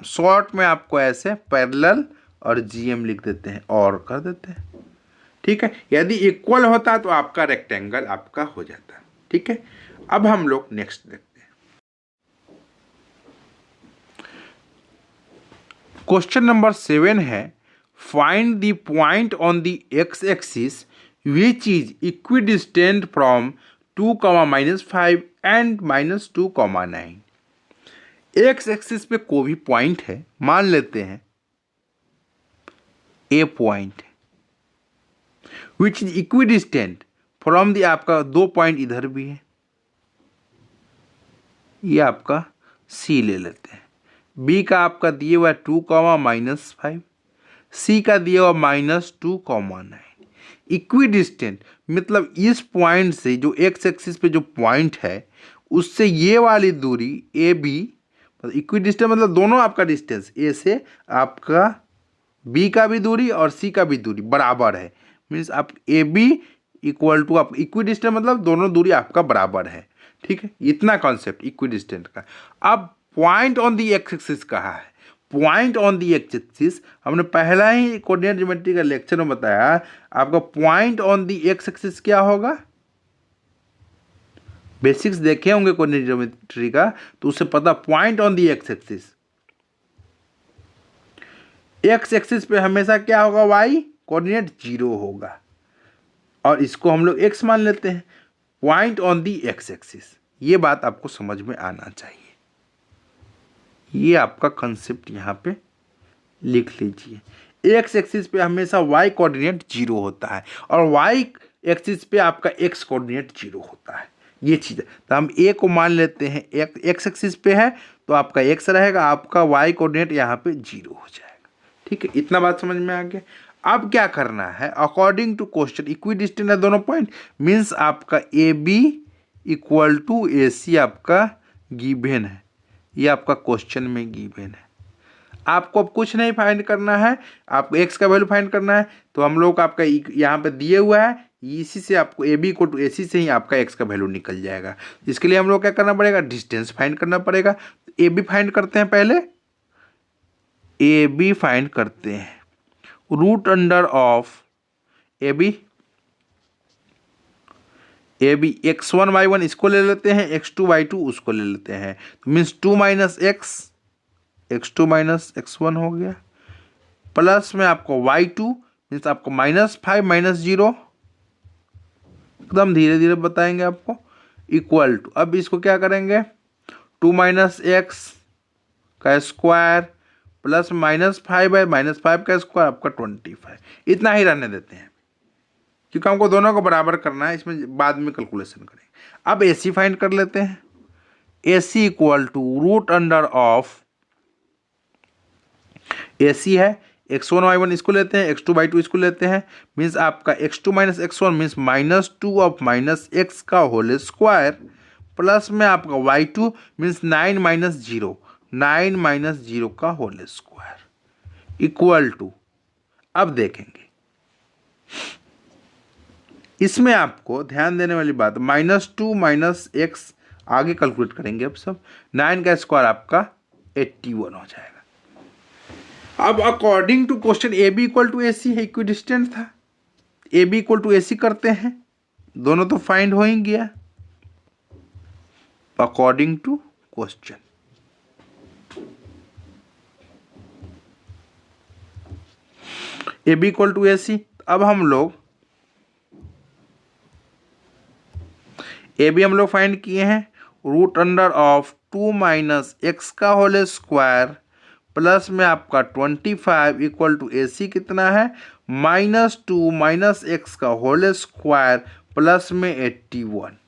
Short में आपको ऐसे पैरेलल और जीएम लिख देते हैं और कर देते हैं। ठीक है, यदि इक्वल होता तो आपका रेक्टेंगल आपका हो जाता। ठीक है, अब हम लोग नेक्स्ट देखते हैं। क्वेश्चन नंबर 7 है find the point on the X axis which is equidistant from 2, -5 and -2, 9। X axis पे कोई भी पॉइंट है, मान लेते हैं a point which is equidistant from the आपका 2 पॉइंट इधर भी है, ये आपका सी ले लेते हैं। बी का आपका दिए हुआ 2, -5, सी का दिया हुआ -2, 9। इक्विडिस्टेंट मतलब इस पॉइंट से जो एक्स एक्सिस पे जो पॉइंट है उससे ये वाली दूरी ए बी, इक्विडिस्टेंट मतलब दोनों आपका डिस्टेंस ए से आपका बी का भी दूरी और सी का भी दूरी बराबर है। मीन्स आप ए बी इक्वल टू आप इक्विडिस्टेंट मतलब दोनों दूरी आपका बराबर है। ठीक है, इतना कॉन्सेप्ट इक्विडिस्टेंट का। अब point on the x axis कहा है। Point on the x axis हमने पहला ही कोऑर्डिनेट ज्योमेट्री का लेक्चर में बताया, आपका point on the x axis क्या होगा। बेसिक्स देखे होंगे कोऑर्डिनेट ज्योमेट्री का, तो उससे पता point on the x axis, x axis पे हमेशा क्या होगा, वाई कोऑर्डिनेट 0 होगा, और इसको हम लोग एक्स मान लेते हैं। Point on the x axis, ये बात आपको समझ में आना चाहिए। ये आपका कंसेप्ट यहाँ पे लिख लीजिए। एक्स एक्सिस पे हमेशा वाई कोऑर्डिनेट 0 होता है, और वाई एक्सिस पे आपका एक्स कोऑर्डिनेट 0 होता है। ये चीज़ है, तो हम ए को मान लेते हैं एक्स एक्सिस पे है, तो आपका एक्स रहेगा, आपका वाई कोऑर्डिनेट यहाँ पे 0 हो जाएगा। ठीक है, इतना बात समझ में आ गया। अब क्या करना है, अकॉर्डिंग टू क्वेश्चन इक्विडिस्टेंट है दोनों पॉइंट, मीन्स आपका A B equal to A सी आपका गिवन है। ये आपका क्वेश्चन में गिवन है। आपको अब कुछ नहीं फाइंड करना है, आपको एक्स का वैल्यू फाइंड करना है। तो हम लोग आपका यहाँ पे दिए हुआ है, इसी से आपको ए बी इक्वल टू ए सी से ही आपका एक्स का वैल्यू निकल जाएगा। इसके लिए हम लोग क्या करना पड़ेगा, डिस्टेंस फाइंड करना पड़ेगा। ए बी फाइंड करते हैं, पहले ए बी फाइंड करते हैं। Root under of A B x1 y1 इसको ले लेते हैं, x2 y2 उसको ले लेते हैं, तो means 2 minus x, x2 minus x1 हो गया, प्लस में आपको y2 मीन्स आपको -5 -0, एकदम धीरे धीरे बताएंगे आपको, इक्वल टू, अब इसको क्या करेंगे, 2 माइनस एक्स का स्क्वायर प्लस -5 है, -5 का स्क्वायर आपका 25, इतना ही रहने देते हैं, क्योंकि हमको दोनों को बराबर करना है, इसमें बाद में कैलकुलेशन करेंगे। अब ए सी फाइंड कर लेते हैं। A C equal to root under of, A C है x1 y1 इसको लेते हैं, x2 y2 इसको लेते हैं, मीन्स आपका x2 minus x1 means -2 of minus x का होल स्क्वायर, प्लस में आपका y2 मीन्स 9 माइनस 0, 9 माइनस 0 का होल स्क्वायर इक्वल टू, अब देखेंगे इसमें आपको ध्यान देने वाली बात, -2 माइनस एक्स आगे कैलकुलेट करेंगे अब सब, 9 का स्क्वायर आपका 81 हो जाएगा। अब according to question A B equal to A C है, इक्विडिस्टेंट था, A B equal to A C करते हैं, दोनों तो फाइंड हो ही गया according to question. A B equal to A C, अब हम लोग ए बी हम लोग फाइंड किए हैं, root under of 2 minus x का होल स्क्वायर प्लस में आपका 25 इक्वल टू ए सी कितना है, -2 माइनस एक्स का होल स्क्वायर प्लस में 81।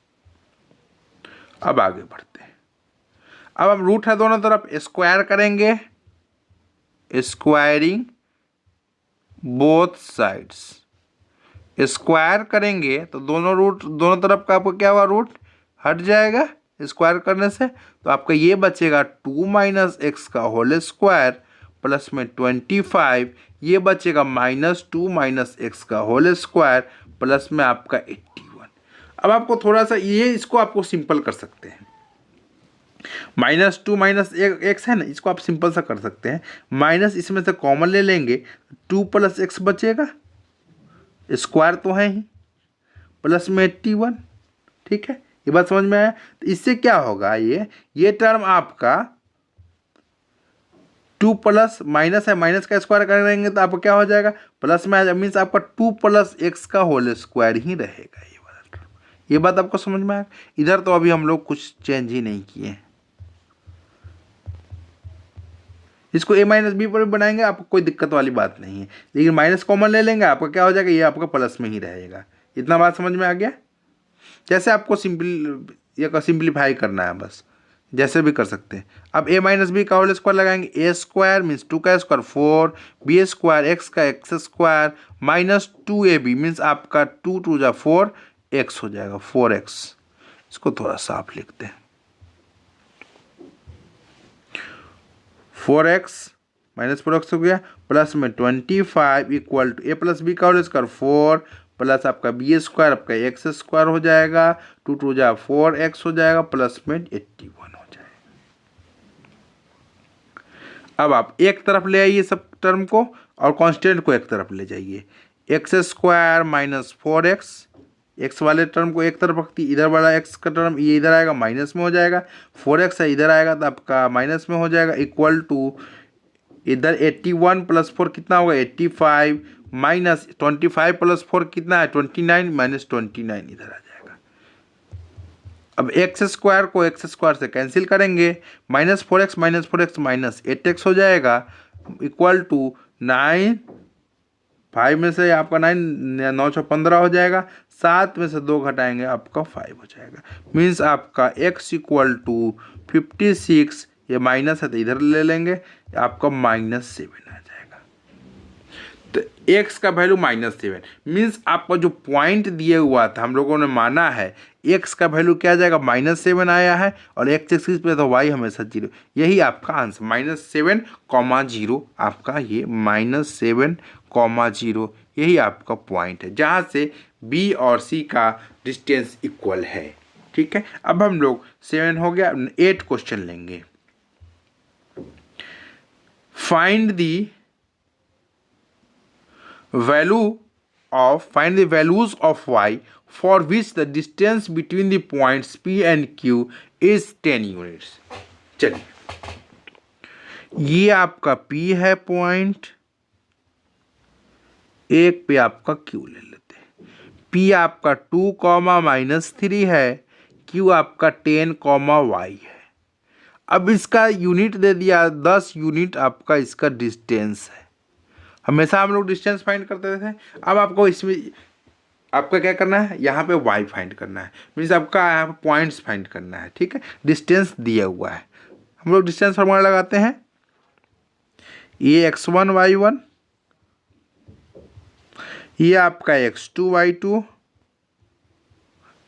अब आगे बढ़ते हैं, अब हम रूट है दोनों तरफ, स्क्वायर करेंगे, स्क्वायरिंग बोथ साइड्स, स्क्वायर करेंगे तो दोनों तरफ का आपको क्या हुआ, रूट हट जाएगा स्क्वायर करने से, तो आपका ये बचेगा 2 माइनस एक्स का होल स्क्वायर प्लस में 25, ये बचेगा -2 माइनस एक्स का होल स्क्वायर प्लस में आपका 81। अब आपको थोड़ा सा ये इसको आपको सिंपल कर सकते हैं, -2 माइनस एक्स है ना, इसको आप सिंपल सा कर सकते हैं, माइनस इसमें से कॉमन ले लेंगे, 2 प्लस एक्स बचेगा, स्क्वायर तो है ही, प्लस में 81। ठीक है, ये बात समझ में आया। तो इससे क्या होगा, ये टर्म आपका 2 प्लस माइनस है, माइनस का स्क्वायर करेंगे तो आपको क्या हो जाएगा, प्लस में आ जाएगा, मीन्स आपका 2 प्लस एक्स का होल स्क्वायर ही रहेगा ये वाला टर्म। ये बात आपको समझ में आया। इधर तो अभी हम लोग कुछ चेंज ही नहीं किए हैं, इसको a माइनस बी पर भी बनाएंगे, आपको कोई दिक्कत वाली बात नहीं है, लेकिन माइनस कॉमन ले लेंगे, आपका क्या हो जाएगा, ये आपका प्लस में ही रहेगा। इतना बात समझ में आ गया। जैसे आपको सिंप्लीफाई करना है, बस जैसे भी कर सकते हैं। अब a माइनस बी का होल स्क्वायर लगाएंगे, ए स्क्वायर मीन्स 2 का स्क्वायर 4, बी स्क्वायर एक्स का एक्स स्क्वायर -2ab मीन्स आपका 2 2 जा 4 एक्स हो जाएगा, 4x। इसको थोड़ा साफ लिखते हैं, 4x माइनस 4x हो गया, प्लस में 25 equal to a plus B का होल स्क्वायर 4 प्लस आपका बी स्क्वायर आपका एक्स स्क्वायर हो जाएगा, 2 2 जा 4x हो जाएगा, प्लस में 81 हो जाएगा। अब आप एक तरफ ले आइए सब टर्म को और कांस्टेंट को एक तरफ ले जाइए। X square minus 4x, x वाले टर्म को एक तरफ रखती, इधर वाला एक्स का टर्म ये इधर आएगा माइनस में हो जाएगा, 4x है इधर आएगा तो आपका माइनस में हो जाएगा, इक्वल टू इधर 81 प्लस 4 कितना होगा 85, माइनस 25 प्लस 4 कितना है 29, माइनस 29 इधर आ जाएगा। अब एक्स स्क्वायर को एक्स स्क्वायर से कैंसिल करेंगे, minus 4x minus 4x minus 8x हो जाएगा, इक्वल टू 9, 5 में से आपका 9 9 6 15 हो जाएगा, 7 में से 2 घटाएंगे आपका 5 हो जाएगा। मीन्स आपका x इक्वल टू 56, ये माइनस है तो इधर ले लेंगे, आपका -7 आ जाएगा। तो x का वैल्यू -7 मीन्स आपका जो पॉइंट दिया हुआ था हम लोगों ने माना है x का वैल्यू क्या आ जाएगा -7 आया है, और x एक्सिस पे तो y हमेशा 0, यही आपका आंसर -7,0 आपका ये -7,0 यही आपका पॉइंट है जहाँ से b और c का डिस्टेंस इक्वल है। ठीक है, अब हम लोग 7 हो गया, 8 क्वेश्चन लेंगे। Find the values of y for which the distance between the points P and Q is 10 units। चलिए, ये आपका P है पॉइंट, एक पे आपका Q ले लेते हैं। P आपका 2, -3 है, Q आपका 10, y है। अब इसका यूनिट दे दिया 10 यूनिट आपका इसका डिस्टेंस है। हमेशा हम लोग डिस्टेंस फाइंड करते थे, अब आपको इसमें आपका क्या करना है, यहाँ पे y फाइंड करना है, मीन्स आपका यहाँ पे पॉइंट्स फाइंड करना है। ठीक है, डिस्टेंस दिया हुआ है, हम लोग डिस्टेंस फॉर्मूला लगाते हैं, ये x1 y1, ये आपका x2 y2।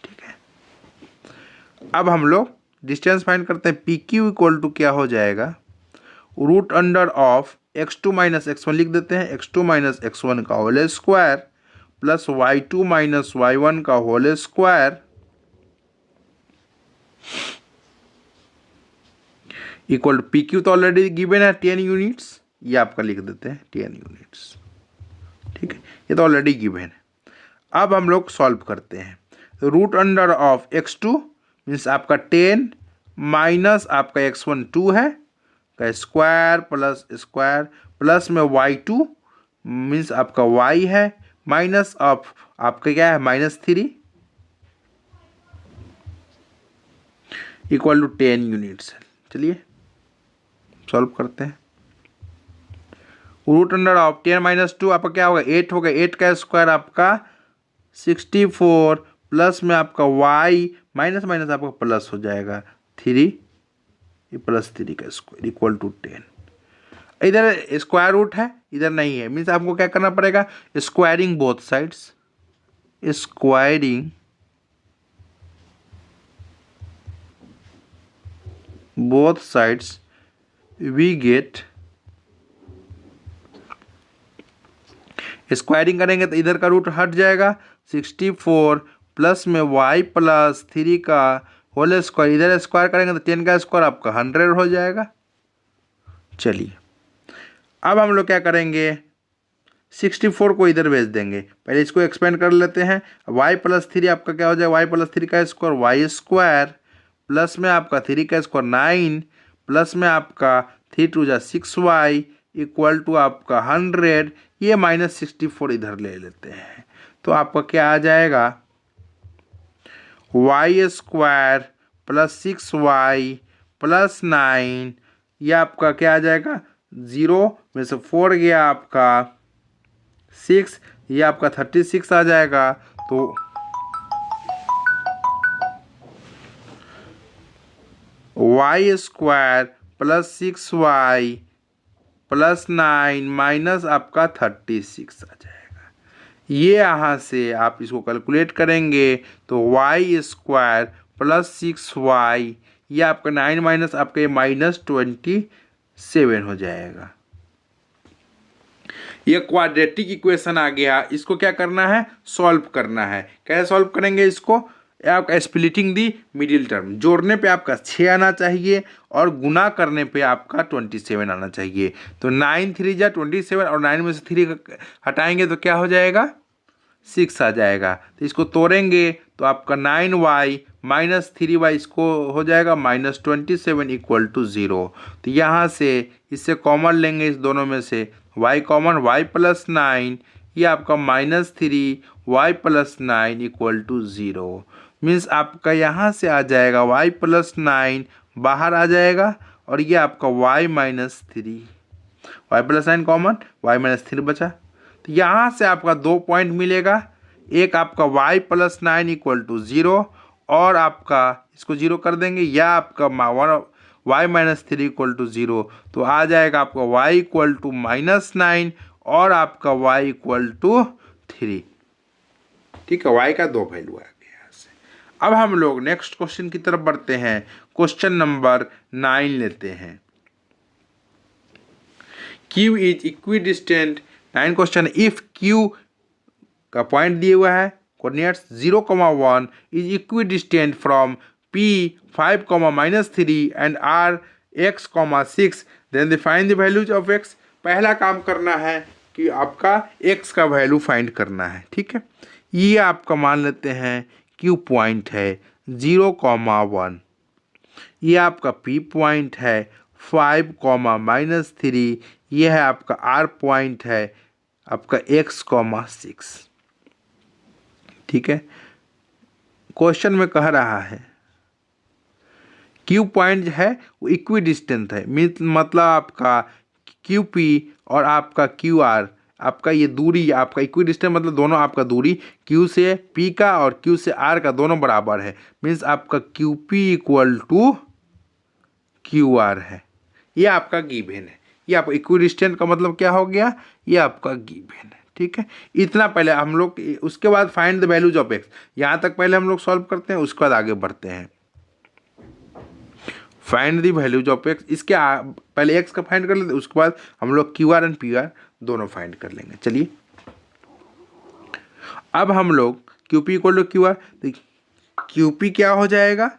ठीक है, अब हम लोग डिस्टेंस फाइंड करते हैं, पी क्यू इक्वल टू क्या हो जाएगा, root under of x2 minus x1 लिख देते हैं, x2 माइनस x1 का whole square plus y2 minus y1 का whole square equal to P Q तो ऑलरेडी गिवन है 10 यूनिट्स, ये आपका लिख देते हैं 10 यूनिट्स। ठीक है, ये तो ऑलरेडी गिवन है। अब हम लोग सॉल्व करते हैं, root under of x2 means आपका 10 माइनस आपका x1 2 है का स्क्वायर प्लस में y2 मीन्स आपका y है, माइनस ऑफ आपका क्या है -3 इक्वल टू 10 यूनिट्स है। चलिए सॉल्व करते हैं, रूट अंडर ऑफ 10 माइनस 2 आपका क्या होगा 8 होगा, 8 का स्क्वायर आपका 64 प्लस में आपका y माइनस माइनस आपका प्लस हो जाएगा 3, ये +3 का स्क्वायर इक्वल टू 10। इधर स्क्वायर रूट है इधर नहीं है, मीन्स आपको क्या करना पड़ेगा, squaring both sides, squaring both sides we get, squaring करेंगे तो इधर का रूट हट जाएगा, 64 प्लस में y प्लस 3 का होल स्क्वायर, इधर स्क्वायर करेंगे तो 10 का स्क्वायर आपका 100 हो जाएगा। चलिए अब हम लोग क्या करेंगे, 64 को इधर भेज देंगे, पहले इसको एक्सपेंड कर लेते हैं, y प्लस 3 आपका क्या हो जाएगा, y प्लस 3 का स्क्वायर y स्क्वायर प्लस में आपका 3 का स्क्वायर 9 प्लस में आपका 3 2 जा 6y इक्वल टू आपका 100, ये -64 इधर ले लेते हैं तो आपका क्या आ जाएगा, y square plus 6y plus 9, ये आपका क्या आ जाएगा, 0 में से 4 गया आपका 6, ये आपका 36 आ जाएगा। तो y square plus 6y plus 9 minus आपका 36 आ जाएगा। ये यहाँ से आप इसको कैलकुलेट करेंगे तो y स्क्वायर प्लस 6y, ये आपका 9 माइनस आपका -27 हो जाएगा। ये क्वाड्रेटिक इक्वेशन आ गया, इसको क्या करना है, सॉल्व करना है। कैसे सॉल्व करेंगे इसको, आपका स्प्लिटिंग दी मिडिल टर्म, जोड़ने पे आपका 6 आना चाहिए और गुना करने पे आपका 27 आना चाहिए। तो 9 3 जा 27 और 9 में से 3 हटाएंगे तो क्या हो जाएगा, 6 आ जाएगा। तो इसको तोड़ेंगे तो आपका 9y माइनस 3y इसको हो जाएगा -27 इक्वल टू 0। तो यहाँ से इससे कॉमन लेंगे, इस दोनों में से y कॉमन, y प्लस 9 ये आपका -3 y plus 9 equal to 0। Means आपका यहाँ से आ जाएगा y प्लस 9 बाहर आ जाएगा और ये आपका y minus 3, y plus 9 common, y minus 3 बचा। तो यहाँ से आपका 2 पॉइंट मिलेगा, एक आपका y प्लस 9 इक्वल टू 0 और आपका इसको 0 कर देंगे, या आपका y माइनस 3 इक्वल टू 0। तो आ जाएगा आपका y इक्वल टू -9 और आपका y इक्वल टू 3। ठीक है, y का 2 वैल्यू आ गया यहाँ से। अब हम लोग नेक्स्ट क्वेश्चन की तरफ बढ़ते हैं। क्वेश्चन नंबर 9 लेते हैं। Q is equidistant, 9 question, if Q का पॉइंट दिए हुआ है coordinates 0,1 is equidistant from P 5, -3 and R x, 6 then find the values of x। पहला काम करना है कि आपका x का वैल्यू फाइंड करना है। ठीक है, ये आपका मान लेते हैं Q पॉइंट है 0,1, ये आपका P पॉइंट है 5, -3, ये है आपका R पॉइंट है आपका x, 6। ठीक है, क्वेश्चन में कह रहा है Q पॉइंट है वो इक्विडिस्टेंट है, मतलब आपका QP और आपका QR, आपका ये दूरी आपका इक्विडिस्टेंट मतलब दोनों आपका दूरी Q से P का और Q से R का दोनों बराबर है। मीन्स आपका QP इक्वल टू QR है, ये आपका गिवन है। ये आपका इक्विडिस्टेंट का मतलब क्या हो गया, ये आपका गिवन है। ठीक है, इतना पहले हम लोग, उसके बाद find the values of x, यहाँ तक पहले हम लोग सॉल्व करते हैं, उसके बाद आगे बढ़ते हैं। Find the values of x, इसके पहले x का फाइंड कर लेते, उसके बाद हम लोग QR एंड PR दोनों फाइंड कर लेंगे। चलिए, अब हम लोग QP इक्वल टू QR, तो QP क्या हो जाएगा,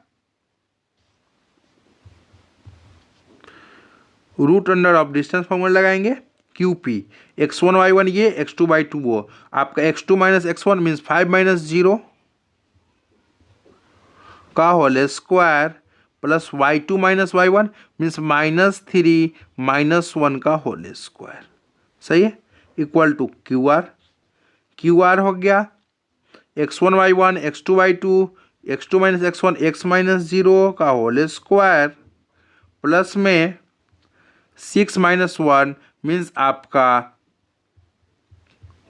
root under of distance formula लगाएंगे। QP x1 y1 ये, x2 y2 वो, आपका x2 minus x1 means 5 minus 0 का whole square plus y2 minus y1 means -3 -1 का होल स्क्वायर। सही है, इक्वल टू QR हो गया x1 y1 x2 y2 x2 minus x1 x minus 0 का होल स्क्वायर प्लस में 6 माइनस 1 मीन्स आपका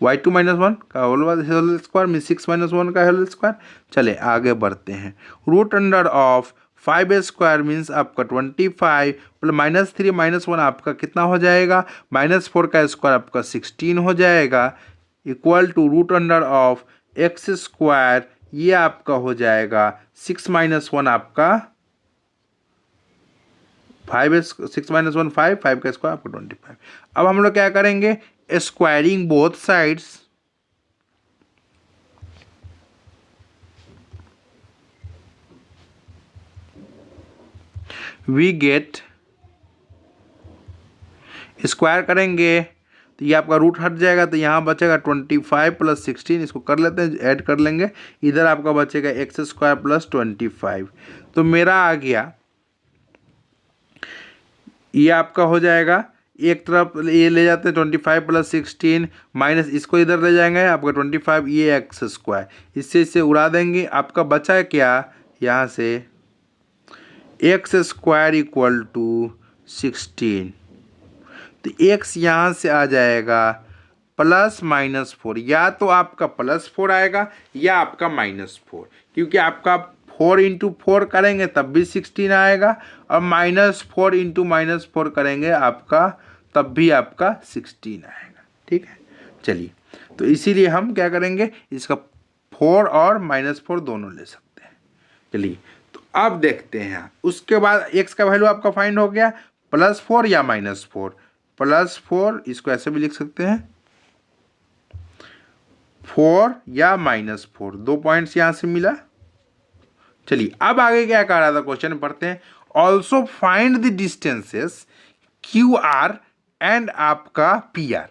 y2 minus 1 का होल स्क्वायर मीन्स 6 माइनस 1 का होल स्क्वायर। चले आगे बढ़ते हैं। Root under of 5 square means आपका 25 प्लस -3 -1 आपका कितना हो जाएगा, -4 का स्क्वायर आपका 16 हो जाएगा, equal to root under of x square, ये आपका हो जाएगा 6 माइनस 1 आपका 6 माइनस 1 5 का स्क्वायर आपका 25। अब हम लोग क्या करेंगे, squaring both sides, we get, square करेंगे तो ये आपका रूट हट जाएगा, तो यहाँ बचेगा 25 प्लस 16, इसको कर लेते हैं, ऐड कर लेंगे, इधर आपका बचेगा x स्क्वायर प्लस 25। तो मेरा आ गया, ये आपका हो जाएगा, एक तरफ ये ले जाते हैं 25 प्लस 16 माइनस इसको इधर ले जाएंगे आपका 25, ये x स्क्वायर, इससे उड़ा देंगे, आपका बचा है क्या, यहाँ से x स्क्वायर इक्वल टू 16। तो x यहाँ से आ जाएगा +-4, या तो आपका +4 आएगा या आपका -4, क्योंकि आपका 4 × 4 करेंगे तब भी 16 आएगा और -4 × -4 करेंगे आपका तब भी आपका 16 आएगा। ठीक है, चलिए, तो इसीलिए हम क्या करेंगे, इसका 4 और -4 दोनों ले सकते हैं। चलिए, तो अब देखते हैं, उसके बाद x का वैल्यू आपका फाइंड हो गया +4 या -4, +4, इसको ऐसे भी लिख सकते हैं 4 या -4, 2 पॉइंट्स यहाँ से मिला। चलिए अब आगे क्या कह रहा था क्वेश्चन पढ़ते हैं। Also find the distances QR and आपका PR।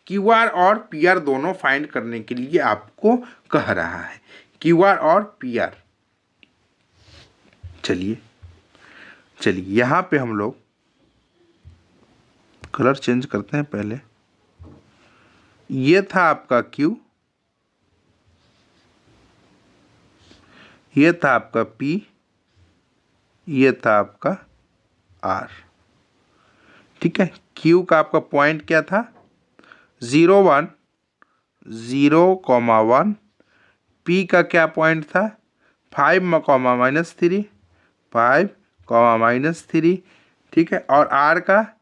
QR और PR दोनों फाइंड करने के लिए आपको कह रहा है, QR और PR। चलिए यहाँ पे हम लोग कलर चेंज करते हैं। पहले ये था आपका Q, ये था आपका P, ये था आपका R। ठीक है, Q का आपका पॉइंट क्या था 0 1 0,1। P का क्या पॉइंट था 5, -3 5, -3। ठीक है, और R का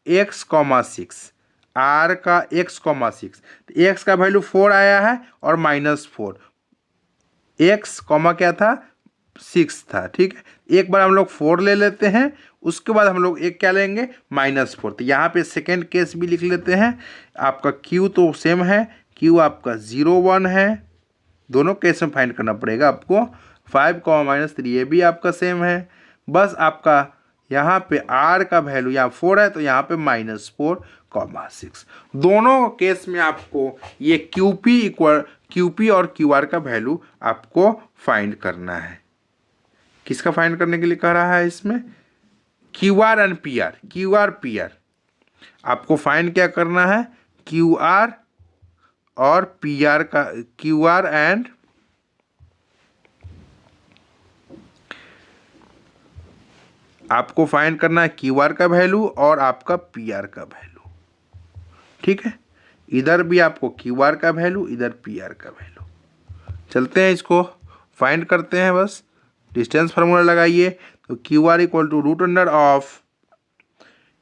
x, 6, R का x, 6। तो x का वैल्यू 4 आया है और -4, x क्या था 6 था। ठीक है, एक बार हम लोग 4 ले लेते हैं, उसके बाद हम लोग एक क्या लेंगे -4। तो यहाँ पे सेकेंड केस भी लिख लेते हैं। आपका Q तो सेम है, Q आपका 0 1 है, दोनों केस में फाइंड करना पड़ेगा आपको। 5, -3 ये भी आपका सेम है। बस आपका यहाँ पे R का वैल्यू यहाँ 4 है, तो यहाँ पे -4, 6। दोनों केस में आपको ये QP और QR का वैल्यू आपको फाइंड करना है। किसका फाइंड करने के लिए कह रहा है इसमें QR and PR, QR PR आपको फाइंड क्या करना है QR और PR का, QR एंड आपको फाइंड करना है QR का वैल्यू और आपका PR का वैल्यू। ठीक है, इधर भी आपको QR का वैल्यू, इधर PR का वैल्यू। चलते हैं इसको फाइंड करते हैं। बस डिस्टेंस फार्मूला लगाइए, तो QR =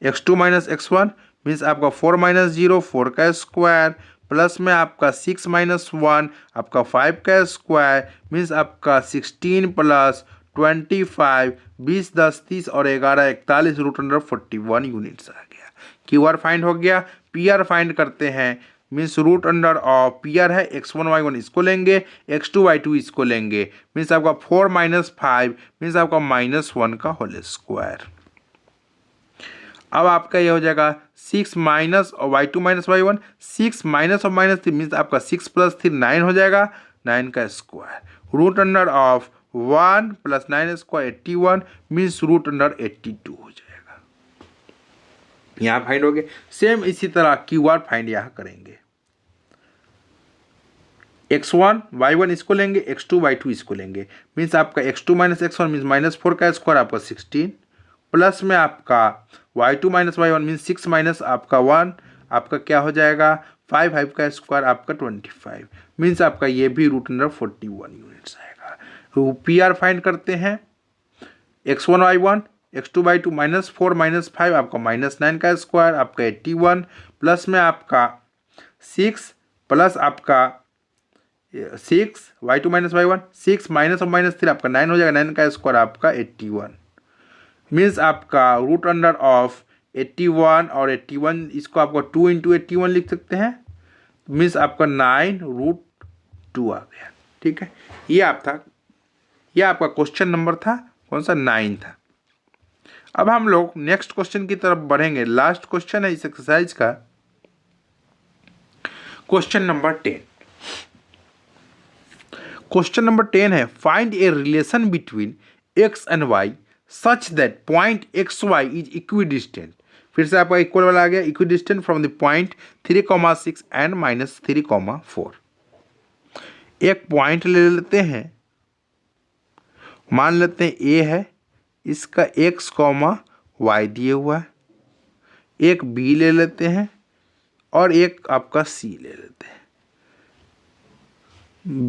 √(x2 - x1) मीन्स आपका 4 - 0 4 का स्क्वायर, प्लस में आपका 6 - 1 आपका 5 का स्क्वायर, मीन्स आपका 16 + 25 20 10 30 और 11 41 √41 यूनिट्स आ गया। QR फाइंड हो गया। PR फाइंड करते हैं, मीन्स PR है x1 y1 इसको लेंगे, x2 y2 इसको लेंगे, मीन्स आपका 4 - 5 मीन्स आपका -1 का होल स्क्वायर। अब आपका ये हो जाएगा 6 माइनस और y2 - y1, 6 माइनस और -3 मीन्स आपका 6 + 3 9 हो जाएगा, 9 का स्क्वायर। √1 + 9 स्क्वायर 81 मीन्स √82 हो जाएगा। यहाँ फाइंड हो गया। सेम इसी तरह QR फाइंड यहाँ करेंगे। x1 y1 इसको लेंगे, x2 y2 इसको लेंगे, मीन्स आपका x2 - x1 मीन्स -4 का स्क्वायर आपका 16, प्लस में आपका y2 - y1 मीन्स 6 माइनस आपका 1 आपका क्या हो जाएगा 5 का स्क्वायर आपका 25 मीन्स आपका ये भी √41 यूनिट्स आएगा। तो PR फाइंड करते हैं, x1 y1 x2 y2 -4 - 5 आपका -9 का स्क्वायर आपका 81, प्लस में आपका 6 प्लस आपका 6 y2 - y1 6 माइनस और -3 आपका 9 हो जाएगा, 9 का स्क्वायर आपका 81 मीन्स आपका √81 और 81 इसको आपका 2 × 81 लिख सकते हैं, मीन्स आपका 9√2 आ गया। ठीक है, ये आपका क्वेश्चन नंबर था, कौन सा 9 था। अब हम लोग नेक्स्ट क्वेश्चन की तरफ बढ़ेंगे। लास्ट क्वेश्चन है इस एक्सरसाइज का, क्वेश्चन नंबर 10। क्वेश्चन नंबर 10 है, find a relation between x and y such that point XY is equidistant. फिर से आपका इक्वल वाला आ गया, equidistant from the point 3,6 and -3,4। एक पॉइंट ले लेते हैं, मान लेते हैं A है, इसका x, y दिए हुआ है। एक B ले लेते हैं और एक आपका C ले लेते हैं।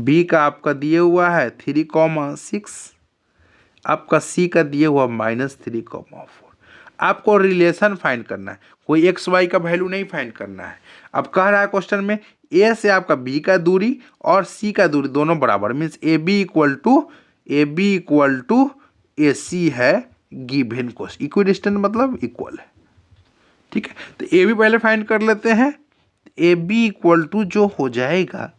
B का आपका दिए हुआ है 3,6, आपका C का दिए हुआ -3,4। आपको रिलेशन फाइंड करना है, कोई XY का वैल्यू नहीं फाइंड करना है। अब कह रहा है क्वेश्चन में A से आपका B का दूरी और C का दूरी दोनों बराबर, मीन्स AB = AC है गिवन क्वेश्चन। इक्विडिस्टेंट मतलब इक्वल है। ठीक है, तो ए बी पहले फाइंड कर लेते हैं। ए बी इक्वल टू जो हो जाएगा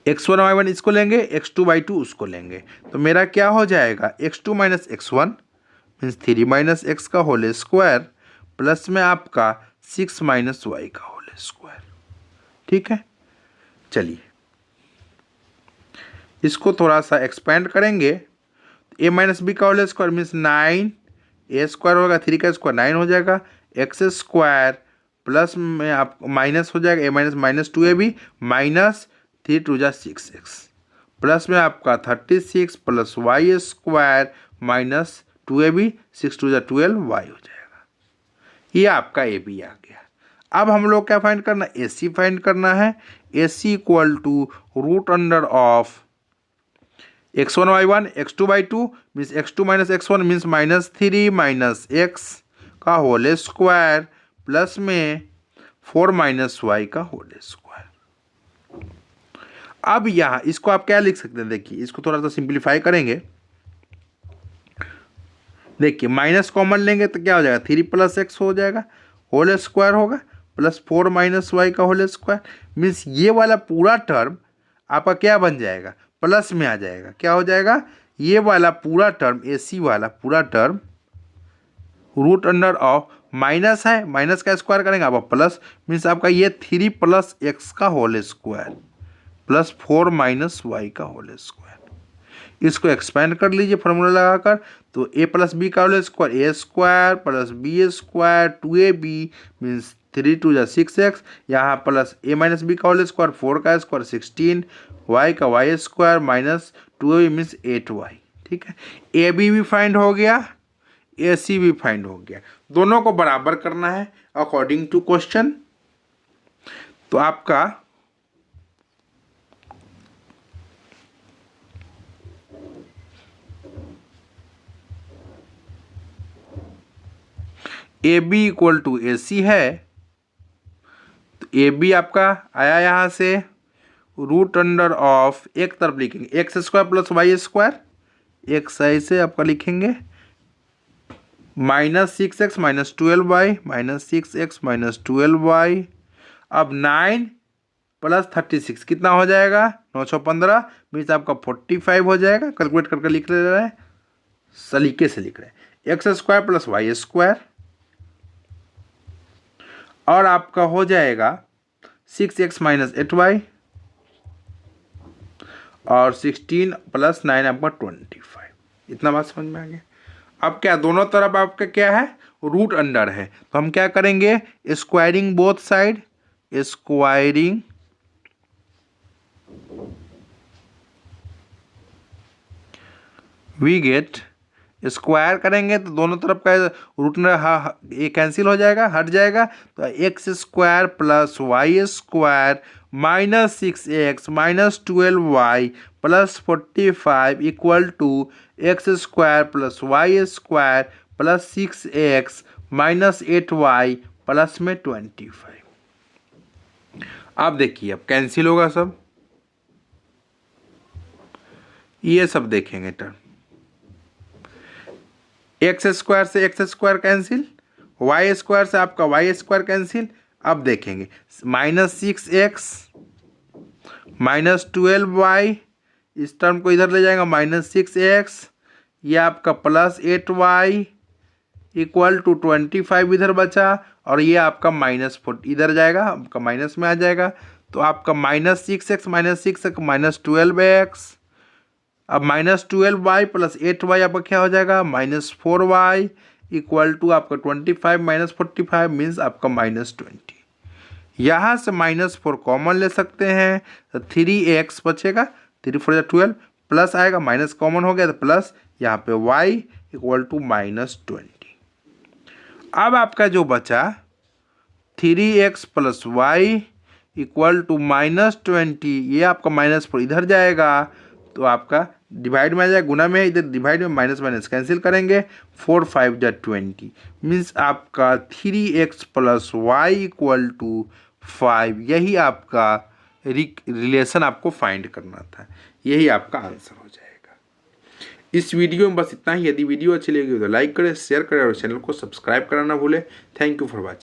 x1 y1 इसको लेंगे, x2 y2 उसको लेंगे, तो मेरा क्या हो जाएगा x2 minus x1 means 3 minus x का होल स्क्वायर प्लस में आपका 6 माइनस वाई का होल स्क्वायर। ठीक है, चलिए इसको थोड़ा सा एक्सपेंड करेंगे। a माइनस बी का होल स्क्वायर मीन्स 9, ए स्क्वायर होगा 3 का स्क्वायर 9 हो जाएगा, एक्स स्क्वायर प्लस में आप माइनस हो जाएगा a minus minus 2ab minus 3 2 जा 6x प्लस में आपका 36 plus y square minus 2ab 6 2 जा 12y हो जाएगा। ये आपका ए बी आ गया। अब हम लोग क्या फाइंड करना, ए सी फाइंड करना है। A C equal to root under of x1 y1 x2 y2 means x2 minus x1 means minus 3 minus x का होल स्क्वायर प्लस में 4 माइनस वाई का होल स्क्वायर। अब यहाँ इसको आप क्या लिख सकते हैं, देखिए इसको थोड़ा सा सिंप्लीफाई करेंगे। देखिए माइनस कॉमन लेंगे तो क्या हो जाएगा, 3 प्लस एक्स हो जाएगा, होल स्क्वायर होगा प्लस 4 माइनस वाई का होल स्क्वायर मीन्स ये वाला पूरा टर्म आपका क्या बन जाएगा, प्लस में आ जाएगा। क्या हो जाएगा, ये वाला पूरा टर्म ए सी वाला पूरा term root under of minus है, माइनस का स्क्वायर करेंगे आप प्लस मीन्स आपका ये 3 प्लस एक्स का whole square plus 4 minus Y का होल स्क्वायर। इसको एक्सपेंड कर लीजिए फॉर्मूला लगाकर, तो a प्लस बी का whole square A square plus B square 2ab means 3 2 जा 6x, यहाँ प्लस a माइनस बी का होल स्क्वायर 4 का स्क्वायर 16 y का Y square minus 2ab means 8y। ठीक है, ए बी भी फाइंड हो गया, ए सी भी फाइंड हो गया, दोनों को बराबर करना है अकॉर्डिंग टू क्वेश्चन। तो आपका A B equal to A C है, तो ए बी आपका आया यहाँ से रूट अंडर ऑफ एक तरफ लिखेंगे x square plus y square, एक साइड से आपका लिखेंगे minus 6x minus 12y minus 6x minus 12y। अब 9 प्लस 36 कितना हो जाएगा, 915 मीन्स आपका 45 हो जाएगा। कैलकुलेट करके लिख रहे हैं, सलीके से लिख रहे हैं, x square plus y square और आपका हो जाएगा 6x माइनस 8y और 16 प्लस 9 आपका 25। इतना बात समझ में आ गया। अब क्या दोनों तरफ आपका क्या है, रूट अंडर है, तो हम क्या करेंगे, squaring both side, squaring we get square करेंगे तो दोनों तरफ का रूट ये कैंसिल हो जाएगा, हट जाएगा, तो x square plus y square minus 6x minus 12y plus 45 equal to x square plus y square plus 6x minus 8y plus में 25। अब देखिए अब कैंसिल होगा सब, ये सब देखेंगे टर्म, एक्स स्क्वायर से x square cancel, y square से आपका वाई स्क्वायर कैंसिल। अब देखेंगे माइनस 6x माइनस 12y, इस टर्म को इधर ले जाएगा माइनस 6x, ये आपका प्लस 8y इक्वल टू 25 इधर बचा और ये आपका माइनस 4 इधर जाएगा, आपका माइनस में आ जाएगा, तो आपका माइनस 6x माइनस 12x, अब माइनस 12y प्लस 8y आपका क्या हो जाएगा, माइनस 4y इक्वल टू आपका 25 माइनस 45 मीन्स आपका माइनस 20। यहाँ से माइनस 4 कॉमन ले सकते हैं तो 3x बचेगा, 3 4 12 प्लस आएगा, माइनस कॉमन हो गया तो प्लस, यहाँ पे y इक्वल टू माइनस 20। अब आपका जो बचा 3x plus y equal to minus 20, ये आपका माइनस 4 इधर जाएगा तो आपका डिवाइड में आ जाएगा, गुना में इधर डिवाइड में माइनस माइनस कैंसिल करेंगे, 4 5 जा 20 मीन्स आपका 3x plus y equal to 5। यही आपका रिलेशन आपको फाइंड करना था, यही आपका आंसर हो जाएगा। इस वीडियो में बस इतना ही। यदि वीडियो अच्छी लगी हो तो लाइक करें, शेयर करें और चैनल को सब्सक्राइब करना ना भूलें। Thank you for watching.